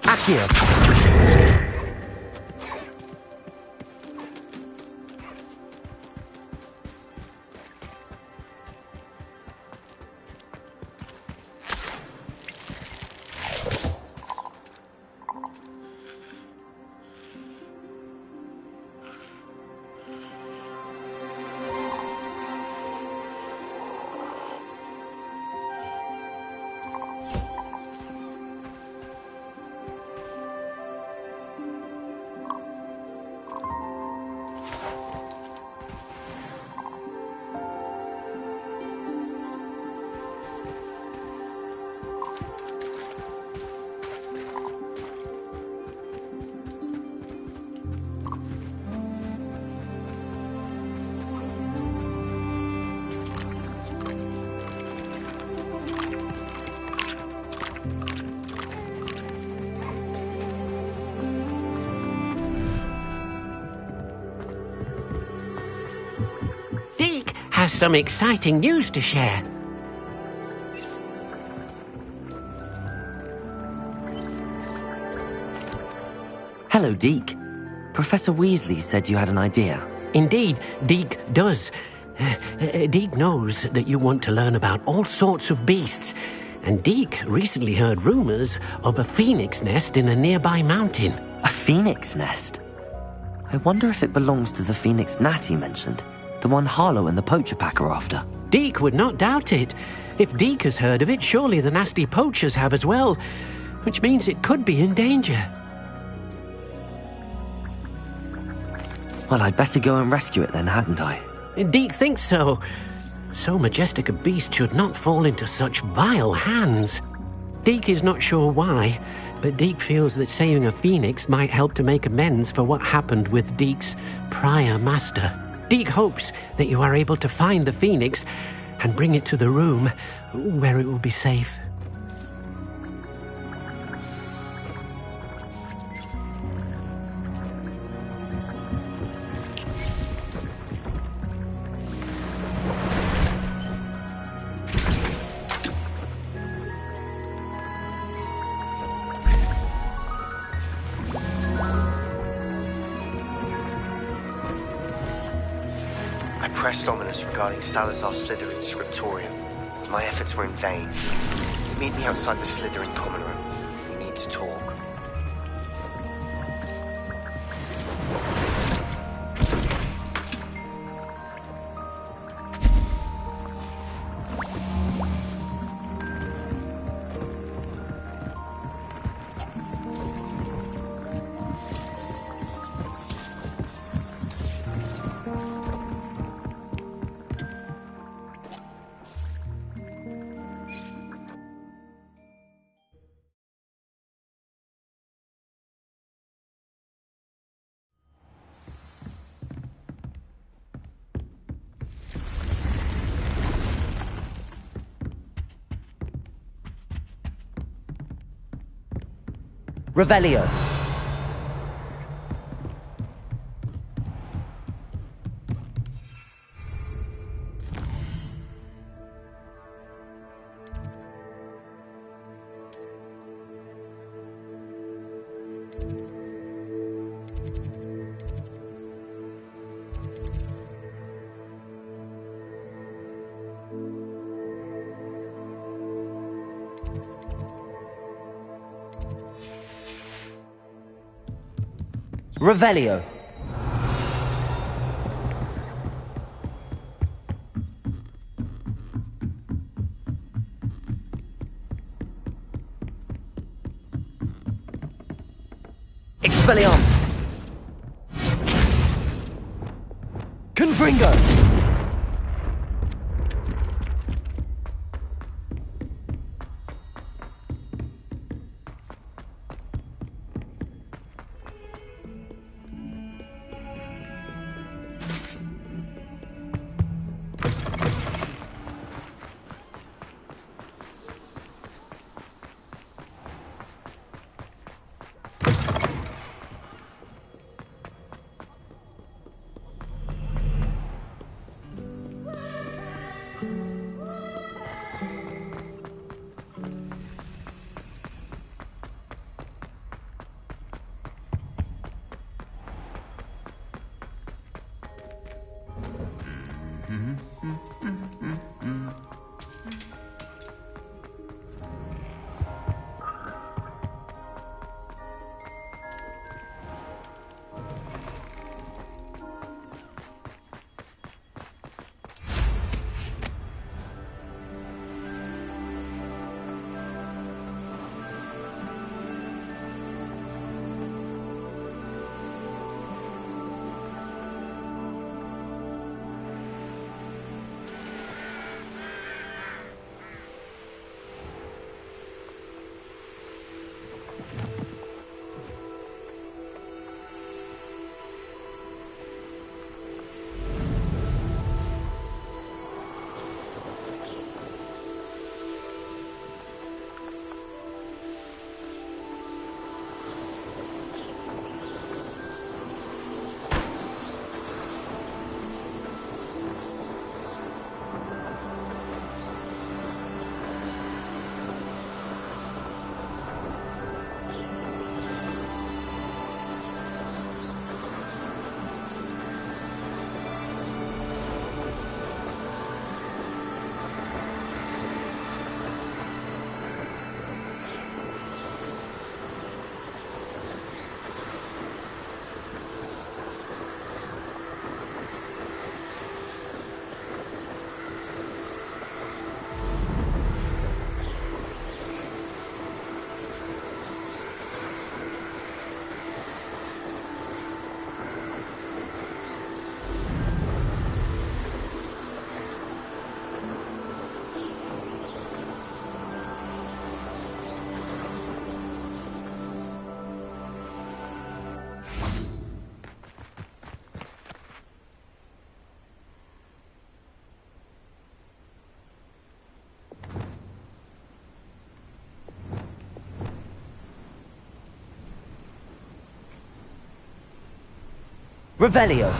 Accio! Has some exciting news to share. Hello, Deke. Professor Weasley said you had an idea. Indeed, Deke does. Deke knows that you want to learn about all sorts of beasts, and Deke recently heard rumors of a phoenix nest in a nearby mountain. A phoenix nest? I wonder if it belongs to the phoenix gnat he mentioned. The one Harlow and the poacher pack are after. Deke would not doubt it. If Deke has heard of it, surely the nasty poachers have as well, which means it could be in danger. Well, I'd better go and rescue it then, hadn't I? Deke thinks so. So majestic a beast should not fall into such vile hands. Deke is not sure why, but Deke feels that saving a phoenix might help to make amends for what happened with Deke's prior master. Deke hopes that you are able to find the phoenix and bring it to the room where it will be safe. Pressed ominous regarding Salazar Slytherin's scriptorium, but my efforts were in vain. Meet me outside the Slytherin common room. We need to talk. Revelio. Revelio. Expelliarmus. Confringo. Revelio.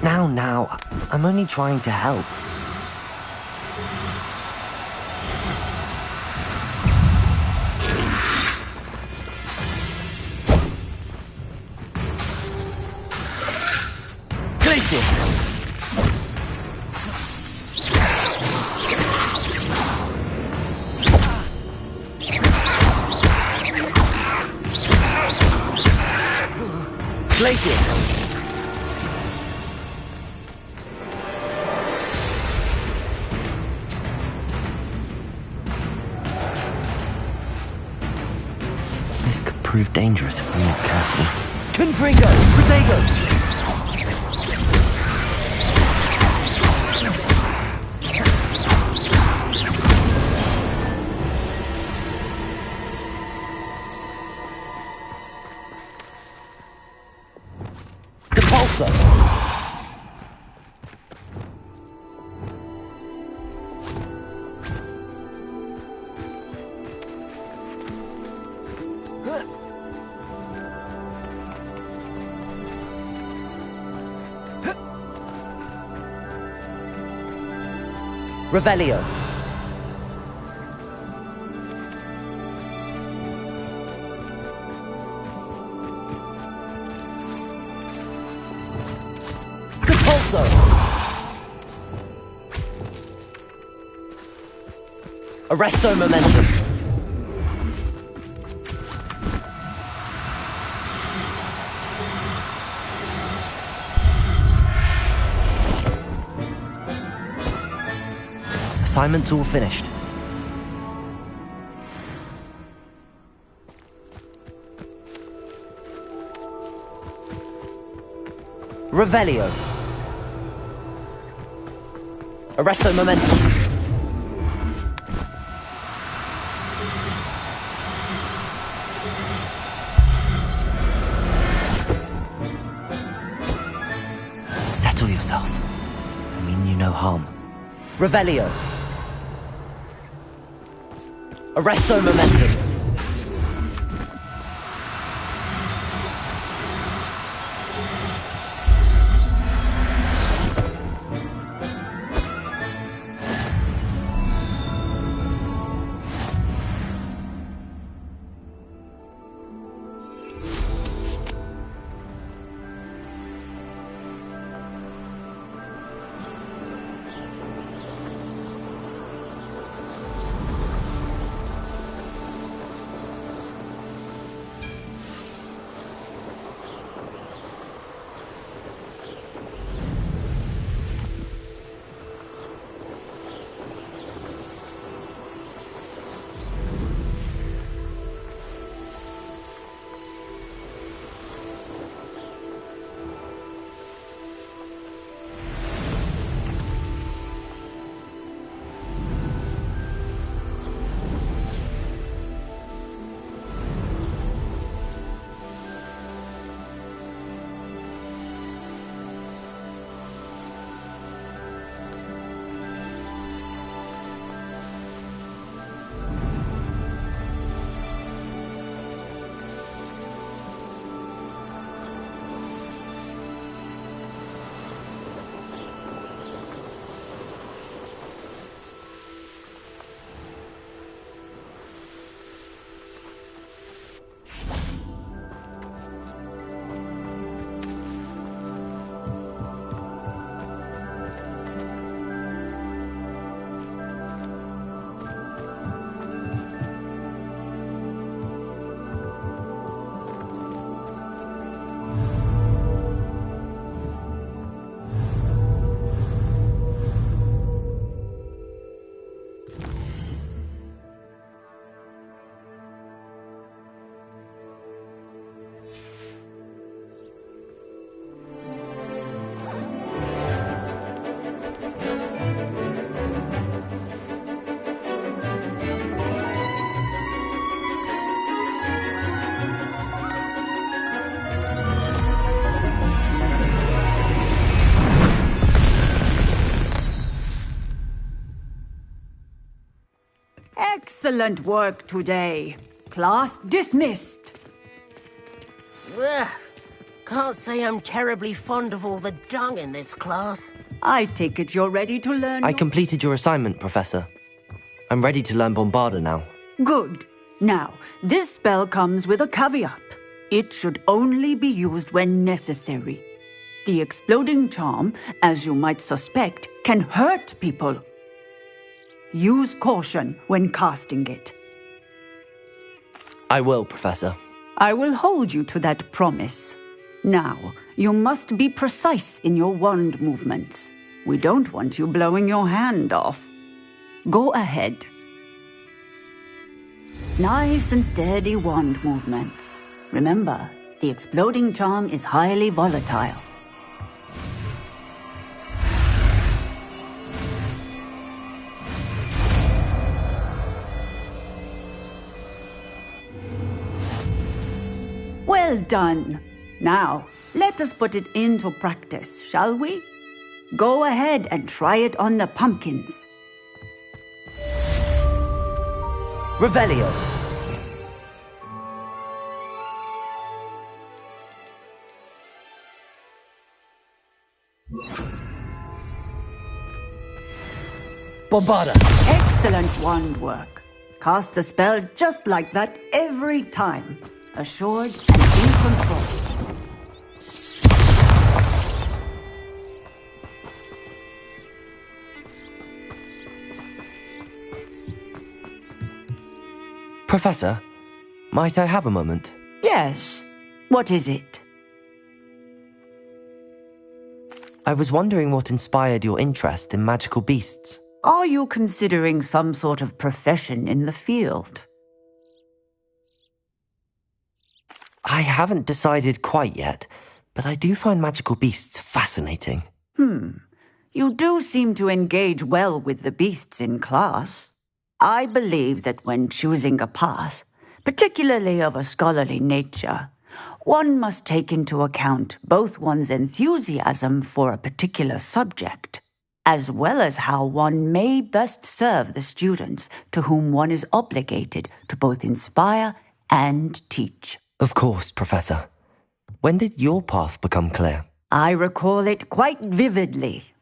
Now, I'm only trying to help. Glacius! Glacius! This could prove dangerous if I'm not careful. Confringo! Protego! Revelio. Compulso. Arresto momentum. Assignment's all finished. Revelio. Arresto momentum. Settle yourself. I mean you no harm. Revelio. Arresto momentum. Excellent work today. Class dismissed. Ugh. Can't say I'm terribly fond of all the dung in this class. I take it you're ready to learn. I completed your assignment, Professor. I'm ready to learn Bombarda now. Good. Now, this spell comes with a caveat. It should only be used when necessary. The exploding charm, as you might suspect, can hurt people. Use caution when casting it. I will, Professor. I will hold you to that promise. Now, you must be precise in your wand movements. We don't want you blowing your hand off. Go ahead. Nice and steady wand movements. Remember, the exploding charm is highly volatile. Well done. Now, let us put it into practice, shall we? Go ahead and try it on the pumpkins. Revelio. Bombarda! Excellent wand work. Cast the spell just like that every time. Assured and in control. Professor, might I have a moment? Yes. What is it? I was wondering what inspired your interest in magical beasts. Are you considering some sort of profession in the field? I haven't decided quite yet, but I do find magical beasts fascinating. You do seem to engage well with the beasts in class. I believe that when choosing a path, particularly of a scholarly nature, one must take into account both one's enthusiasm for a particular subject, as well as how one may best serve the students to whom one is obligated to both inspire and teach. Of course, Professor. When did your path become clear? I recall it quite vividly.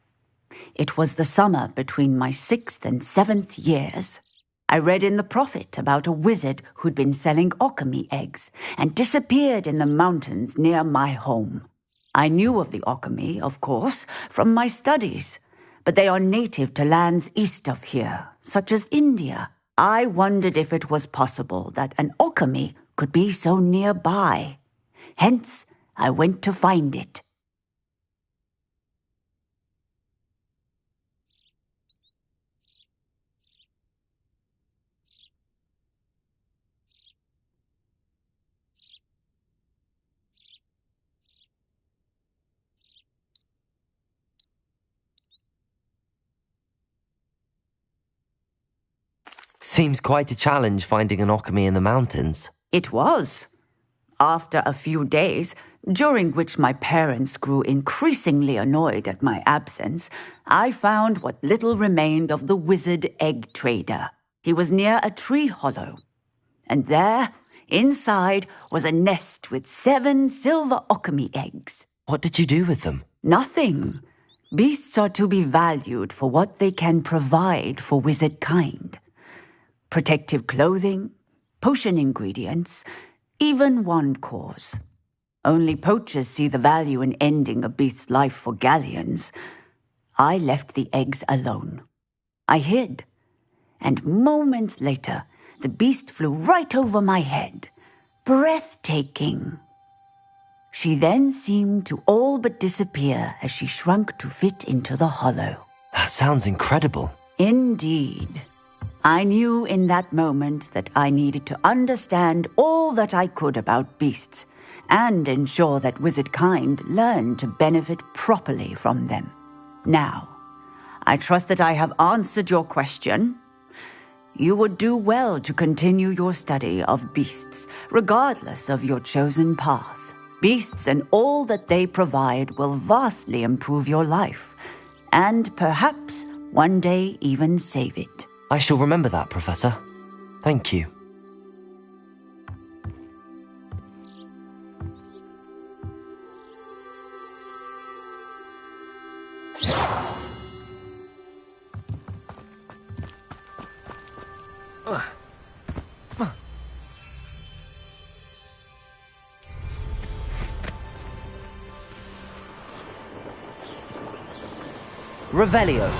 It was the summer between my 6th and 7th years. I read in the Prophet about a wizard who'd been selling alchemy eggs and disappeared in the mountains near my home. I knew of the alchemy, of course, from my studies, but they are native to lands east of here, such as India. I wondered if it was possible that an alchemy could be so nearby. Hence, I went to find it. Seems quite a challenge finding an alchemy in the mountains. It was. After a few days, during which my parents grew increasingly annoyed at my absence, I found what little remained of the wizard egg trader. He was near a tree hollow. And there, inside, was a nest with 7 silver alchemy eggs. What did you do with them? Nothing. Beasts are to be valued for what they can provide for wizard kind. Protective clothing, potion ingredients, even wand cores. Only poachers see the value in ending a beast's life for galleons. I left the eggs alone. I hid, and moments later, the beast flew right over my head. Breathtaking. She then seemed to all but disappear as she shrunk to fit into the hollow. That sounds incredible. Indeed. I knew in that moment that I needed to understand all that I could about beasts and ensure that wizard kind learned to benefit properly from them. Now, I trust that I have answered your question. You would do well to continue your study of beasts, regardless of your chosen path. Beasts and all that they provide will vastly improve your life, and perhaps one day even save it. I shall remember that, Professor. Thank you. Revelio.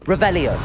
Revelio.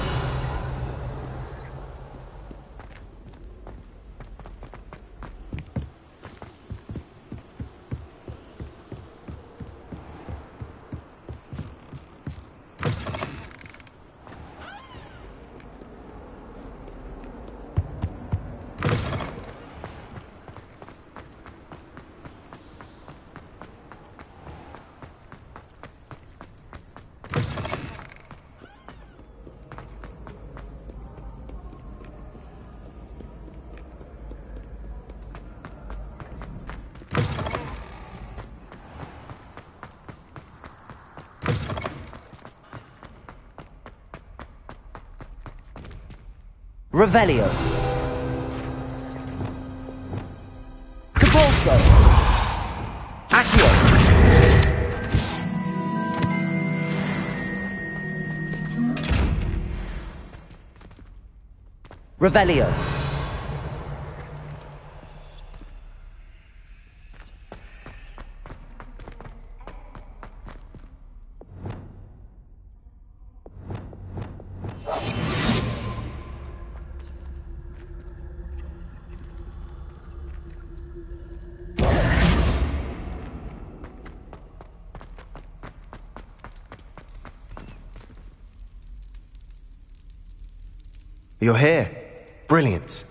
Revelio. Capulso. Accio. Revelio. You're here. Brilliant.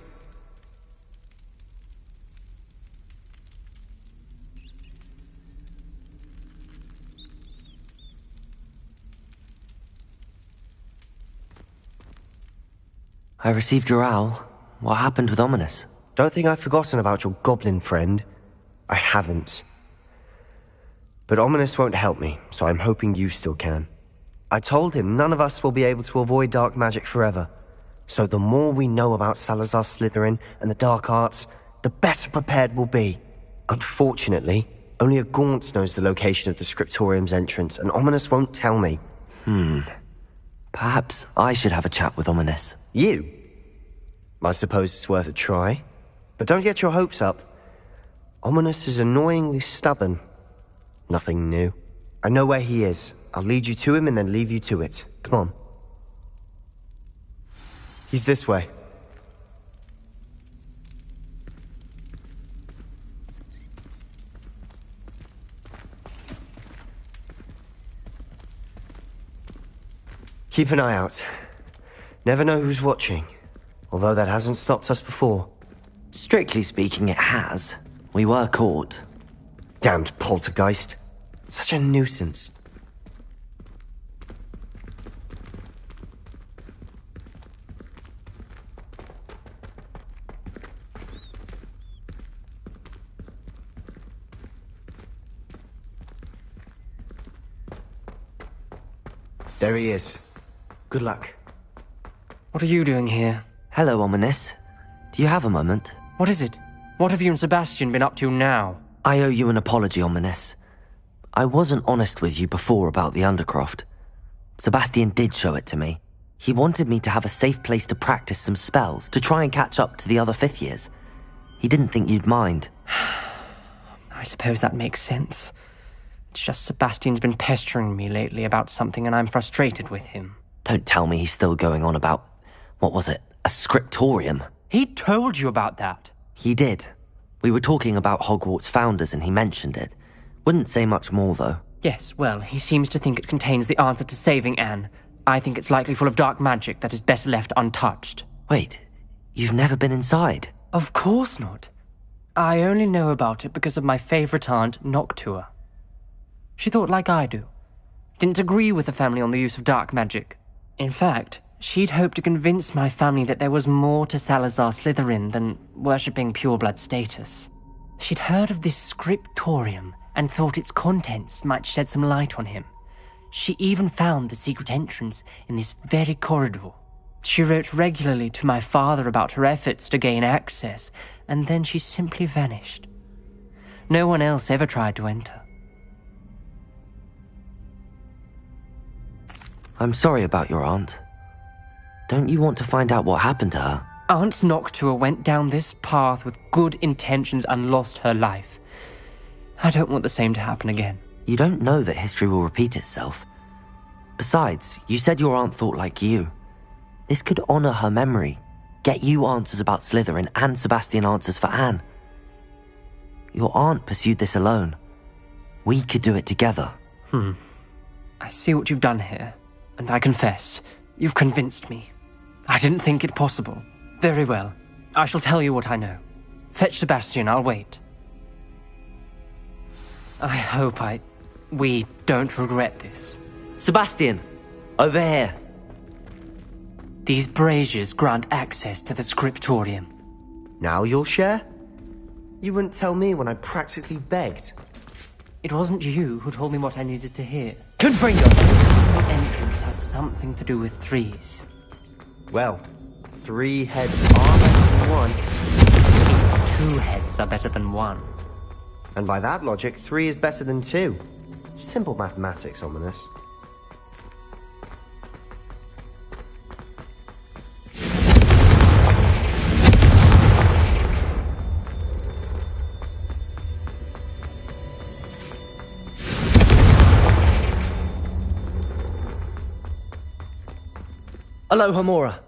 I received your owl. What happened with Ominous? Don't think I've forgotten about your goblin friend. I haven't. But Ominous won't help me, so I'm hoping you still can. I told him none of us will be able to avoid dark magic forever. So the more we know about Salazar Slytherin and the dark arts, the better prepared we'll be. Unfortunately, only a Gaunt knows the location of the Scriptorium's entrance, and Ominous won't tell me. Perhaps I should have a chat with Ominous. You? I suppose it's worth a try. But don't get your hopes up. Ominous is annoyingly stubborn. Nothing new. I know where he is. I'll lead you to him and then leave you to it. Come on. He's this way. Keep an eye out. Never know who's watching. Although that hasn't stopped us before. Strictly speaking, it has. We were caught. Damned poltergeist. Such a nuisance. There he is. Good luck. What are you doing here? Hello, Ominous. Do you have a moment? What is it? What have you and Sebastian been up to now? I owe you an apology, Ominous. I wasn't honest with you before about the Undercroft. Sebastian did show it to me. He wanted me to have a safe place to practice some spells, to try and catch up to the other fifth years. He didn't think you'd mind. I suppose that makes sense. It's just Sebastian's been pestering me lately about something and I'm frustrated with him. Don't tell me he's still going on about, what was it, a scriptorium? He told you about that? He did. We were talking about Hogwarts founders and he mentioned it. Wouldn't say much more, though. Yes, well, he seems to think it contains the answer to saving Anne. I think it's likely full of dark magic that is better left untouched. Wait, you've never been inside? Of course not. I only know about it because of my favourite aunt, Noctua. She thought like I do. Didn't agree with the family on the use of dark magic. In fact, she'd hoped to convince my family that there was more to Salazar Slytherin than worshipping pureblood status. She'd heard of this scriptorium and thought its contents might shed some light on him. She even found the secret entrance in this very corridor. She wrote regularly to my father about her efforts to gain access, and then she simply vanished. No one else ever tried to enter. I'm sorry about your aunt. Don't you want to find out what happened to her? Aunt Noctua went down this path with good intentions and lost her life. I don't want the same to happen again. You don't know that history will repeat itself. Besides, you said your aunt thought like you. This could honor her memory, get you answers about Slytherin and Sebastian answers for Anne. Your aunt pursued this alone. We could do it together. I see what you've done here, and I confess, you've convinced me. I didn't think it possible. Very well. I shall tell you what I know. Fetch Sebastian, I'll wait. I hope we don't regret this. Sebastian! Over here! These braziers grant access to the scriptorium. Now you'll share? You wouldn't tell me when I practically begged. It wasn't you who told me what I needed to hear. Confringo! The entrance has something to do with threes. Well, 3 heads are better than 1. Means 2 heads are better than 1. And by that logic, 3 is better than 2. Simple mathematics, Ominous. Aloha, Mora.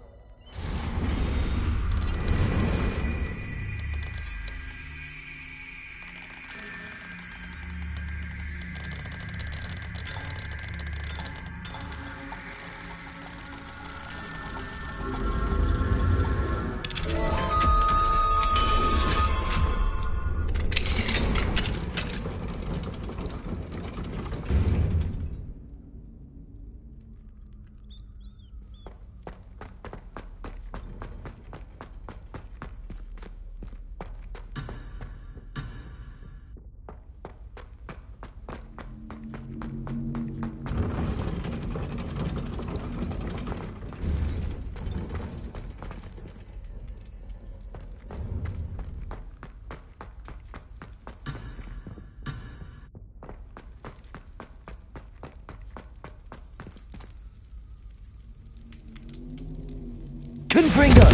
Confringo!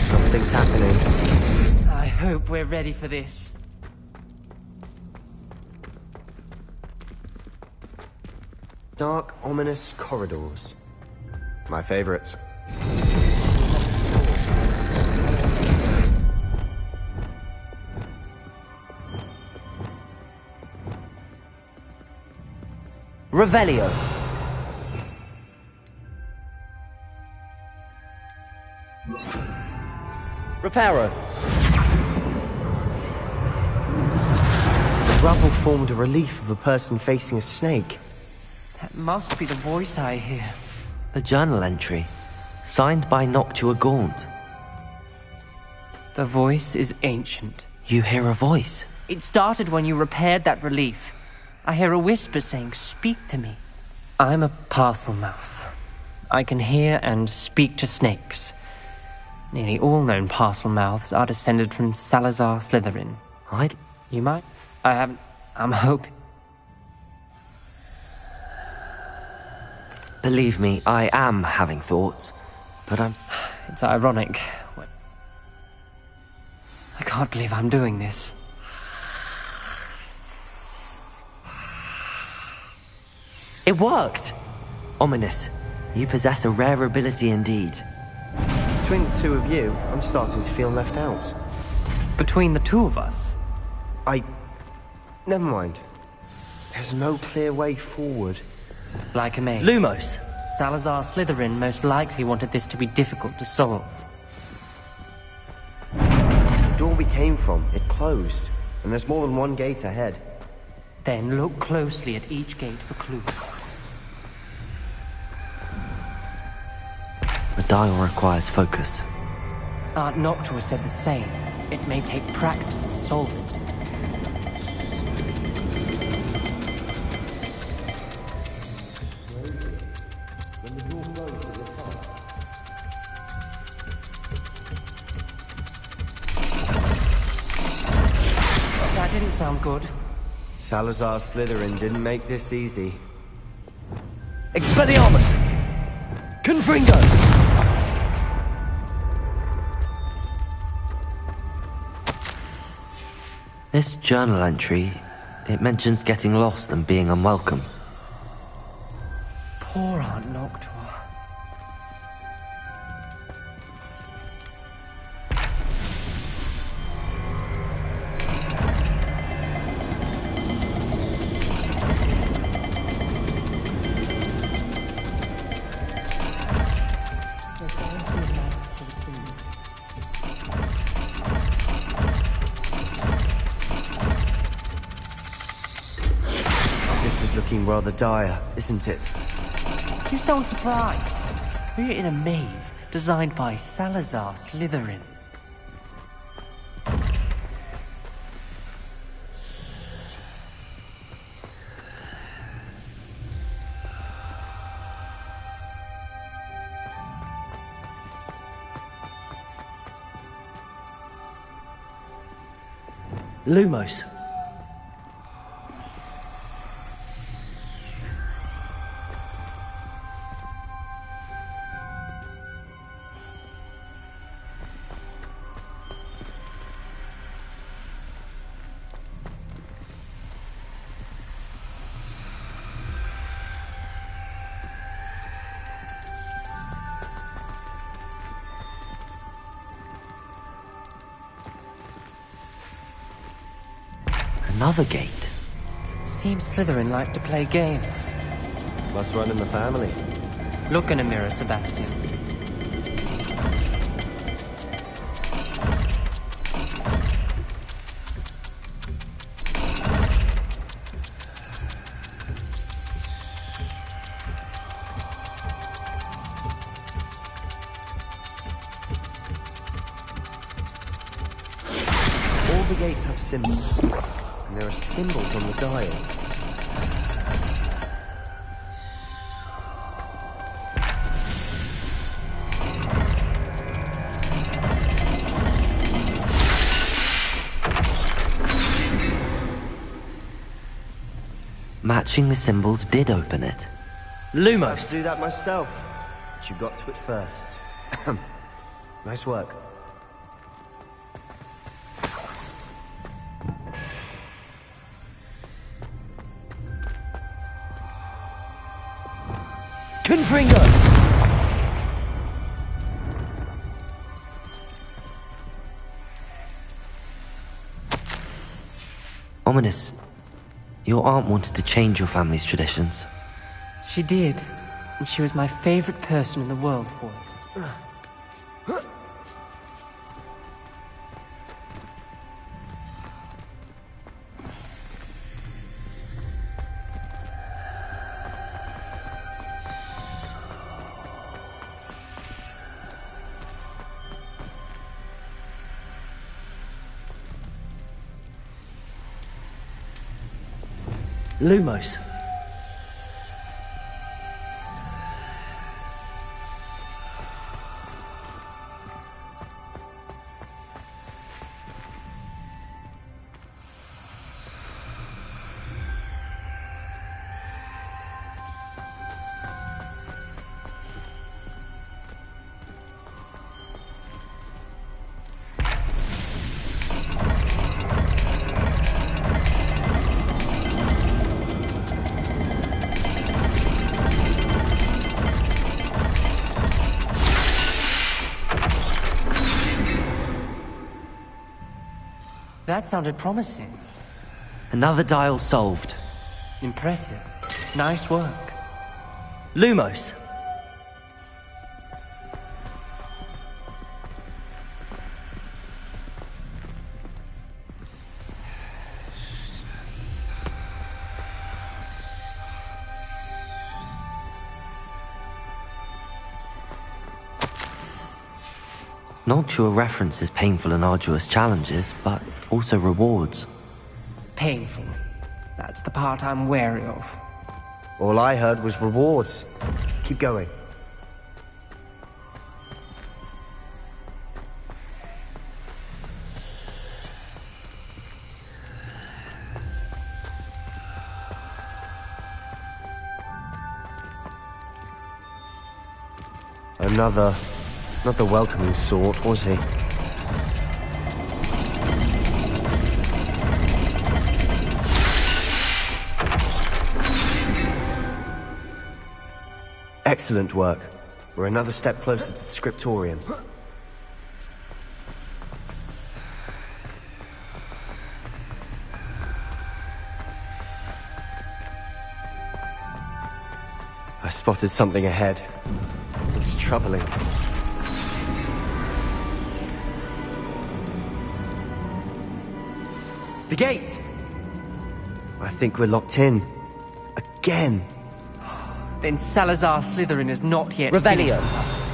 Something's happening. I hope we're ready for this. Dark, ominous corridors. My favorite. Revelio. Reparo. The rubble formed a relief of a person facing a snake. That must be the voice I hear. A journal entry, signed by Noctua Gaunt. The voice is ancient. You hear a voice? It started when you repaired that relief. I hear a whisper saying, "Speak to me." I'm a parcel mouth. I can hear and speak to snakes. Nearly all known parcel mouths are descended from Salazar Slytherin. Right? You might? I haven't. I'm hoping. Believe me, I am having thoughts, but I'm... It's ironic. I can't believe I'm doing this. It worked! Ominous, you possess a rare ability indeed. Between the two of you, I'm starting to feel left out. Between the two of us? Never mind. There's no clear way forward. Like a maze. Lumos. Salazar Slytherin most likely wanted this to be difficult to solve. The door we came from, it closed. And there's more than one gate ahead. Then look closely at each gate for clues. The dial requires focus. Aunt Noctua said the same. It may take practice to solve it. That didn't sound good. Salazar Slytherin didn't make this easy. Expelliarmus! Confringo! This journal entry, it mentions getting lost and being unwelcome. Poor Aunt Noctua. This is looking rather dire, isn't it? You sound surprised. We're in a maze designed by Salazar Slytherin. Lumos. Another gate. Seems Slytherin like to play games. Must run in the family. Look in a mirror, Sebastian. All the gates have symbols, and there are symbols on the dial. Matching the symbols did open it. Lumos! I'll do that myself, but you got to it first. Nice work. Confringo! Ominous. Your aunt wanted to change your family's traditions. She did, and she was my favorite person in the world for it. Lumos. That sounded promising. Another dial solved. Impressive. Nice work. Lumos. Noctua references painful and arduous challenges, but also rewards. Painful. That's the part I'm wary of. All I heard was rewards. Keep going. Not the welcoming sort, was he? Excellent work. We're another step closer to the scriptorium. I spotted something ahead. Looks troubling. The gate! I think we're locked in. Again. Then Salazar Slytherin is not yet Revelio. finished with us.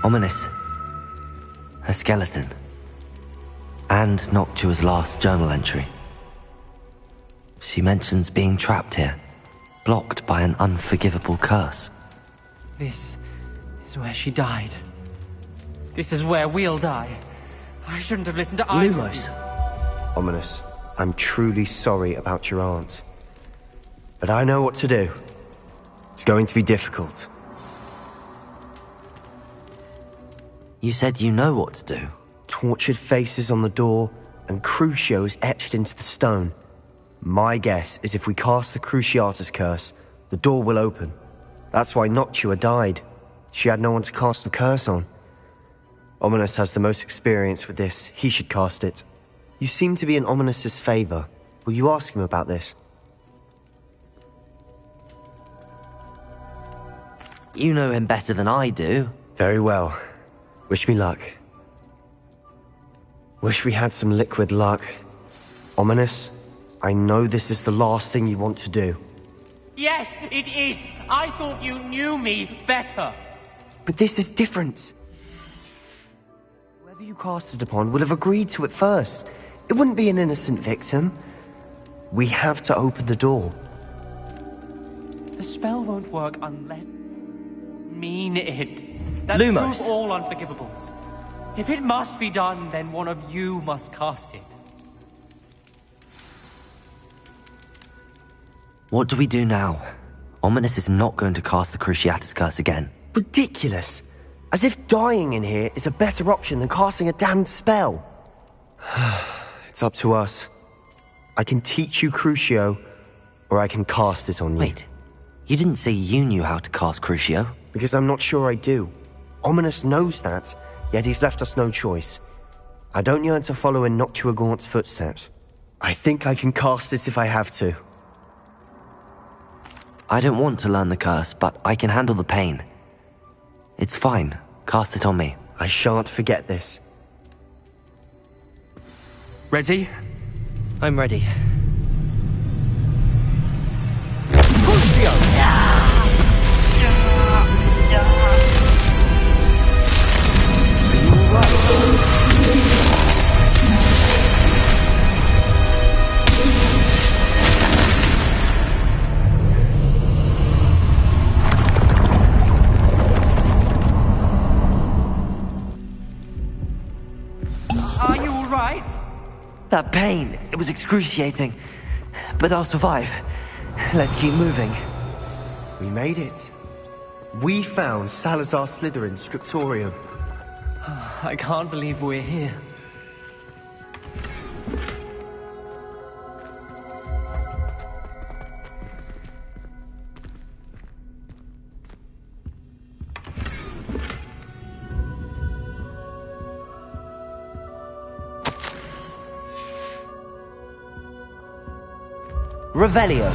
Ominous. A skeleton. And Noctua's last journal entry. She mentions being trapped here, blocked by an unforgivable curse. This is where she died. This is where we'll die. I shouldn't have listened to either of you. Ominous, I'm truly sorry about your aunt. But I know what to do. It's going to be difficult. You said you know what to do. Tortured faces on the door, and Crucio is etched into the stone. My guess is if we cast the Cruciatus curse, the door will open. That's why Noctua died. She had no one to cast the curse on. Ominous has the most experience with this. He should cast it. You seem to be in Ominous's favor. Will you ask him about this? You know him better than I do. Very well. Wish me luck. Wish we had some liquid luck. Ominous, I know this is the last thing you want to do. Yes, it is. I thought you knew me better. But this is different. Whoever you cast it upon would have agreed to it first. It wouldn't be an innocent victim. We have to open the door. The spell won't work unless... mean it. That's Lumos. true of all unforgivables. If it must be done, then one of you must cast it. What do we do now? Ominous is not going to cast the Cruciatus curse again. Ridiculous. As if dying in here is a better option than casting a damned spell. It's up to us. I can teach you Crucio, or I can cast it on you. Wait, you didn't say you knew how to cast Crucio? Because I'm not sure I do. Ominous knows that, yet he's left us no choice. I don't yearn to follow in Noctua Gaunt's footsteps. I think I can cast it if I have to. I don't want to learn the curse, but I can handle the pain. It's fine. Cast it on me. I shan't forget this. Ready? I'm ready. Are you all right? That pain, it was excruciating. But I'll survive. Let's keep moving. We made it. We found Salazar Slytherin's scriptorium. I can't believe we're here. Revelio.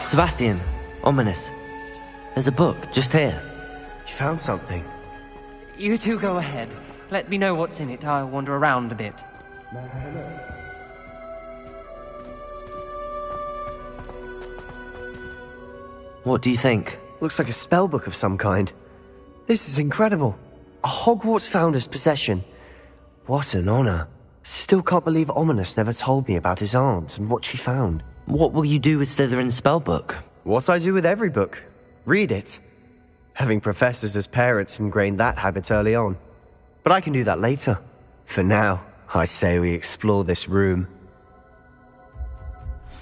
Sebastian, ominous. There's a book just here. You found something? You two go ahead. Let me know what's in it. I'll wander around a bit. What do you think? Looks like a spellbook of some kind. This is incredible. A Hogwarts founder's possession. What an honor. Still can't believe Ominous never told me about his aunt and what she found. What will you do with Slytherin's spellbook? What I do with every book. Read it. Having professors as parents ingrained that habit early on. But I can do that later. For now, I say we explore this room.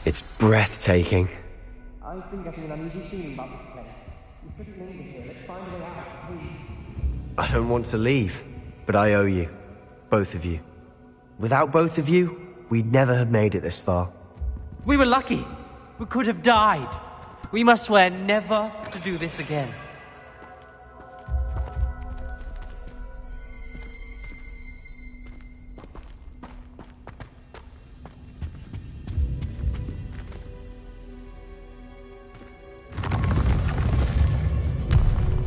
It's breathtaking. I've been getting an uneasy feeling about this place. You shouldn't linger here. Let's find a way out, please. I don't want to leave, but I owe you. Both of you. Without both of you, we'd never have made it this far. We were lucky. We could have died. We must swear never to do this again.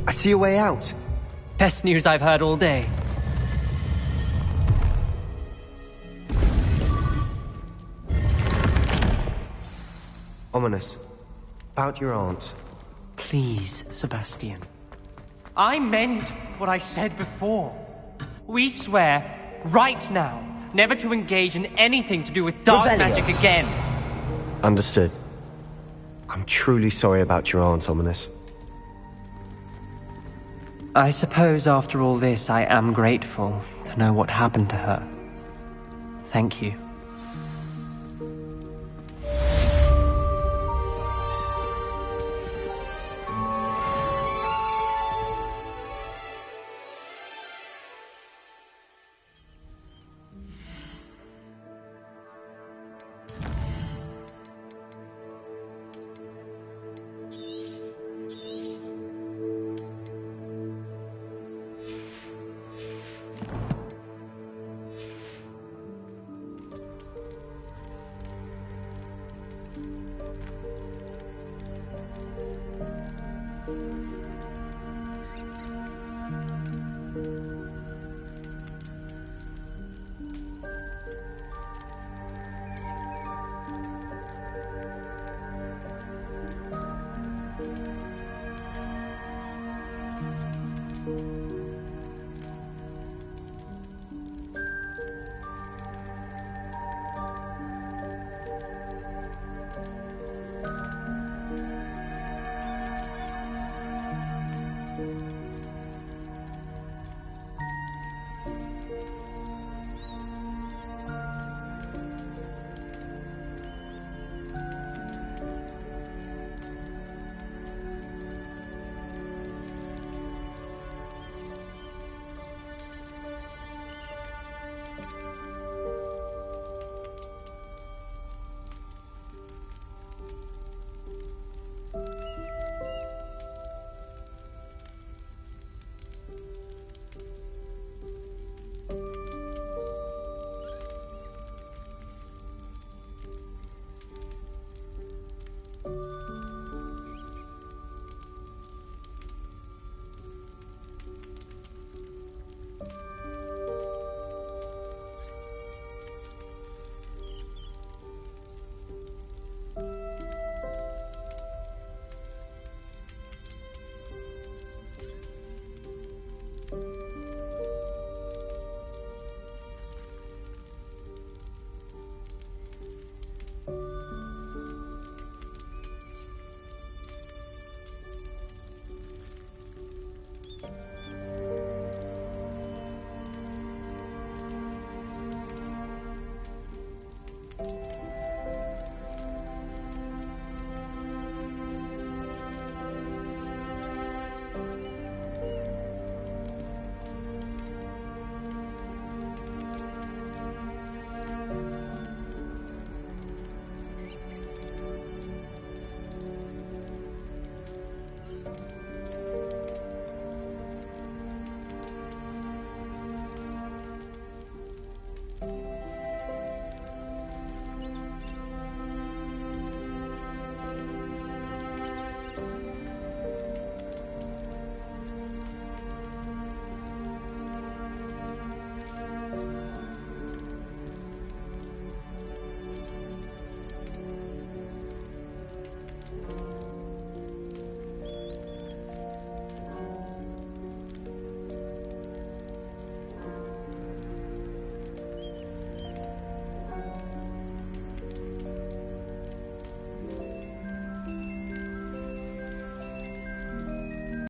I see a way out. Best news I've heard all day. Ominous. About your aunt. Please, Sebastian. I meant what I said before. We swear, right now, never to engage in anything to do with dark magic again. Understood. I'm truly sorry about your aunt, Ominous. I suppose after all this, I am grateful to know what happened to her. Thank you.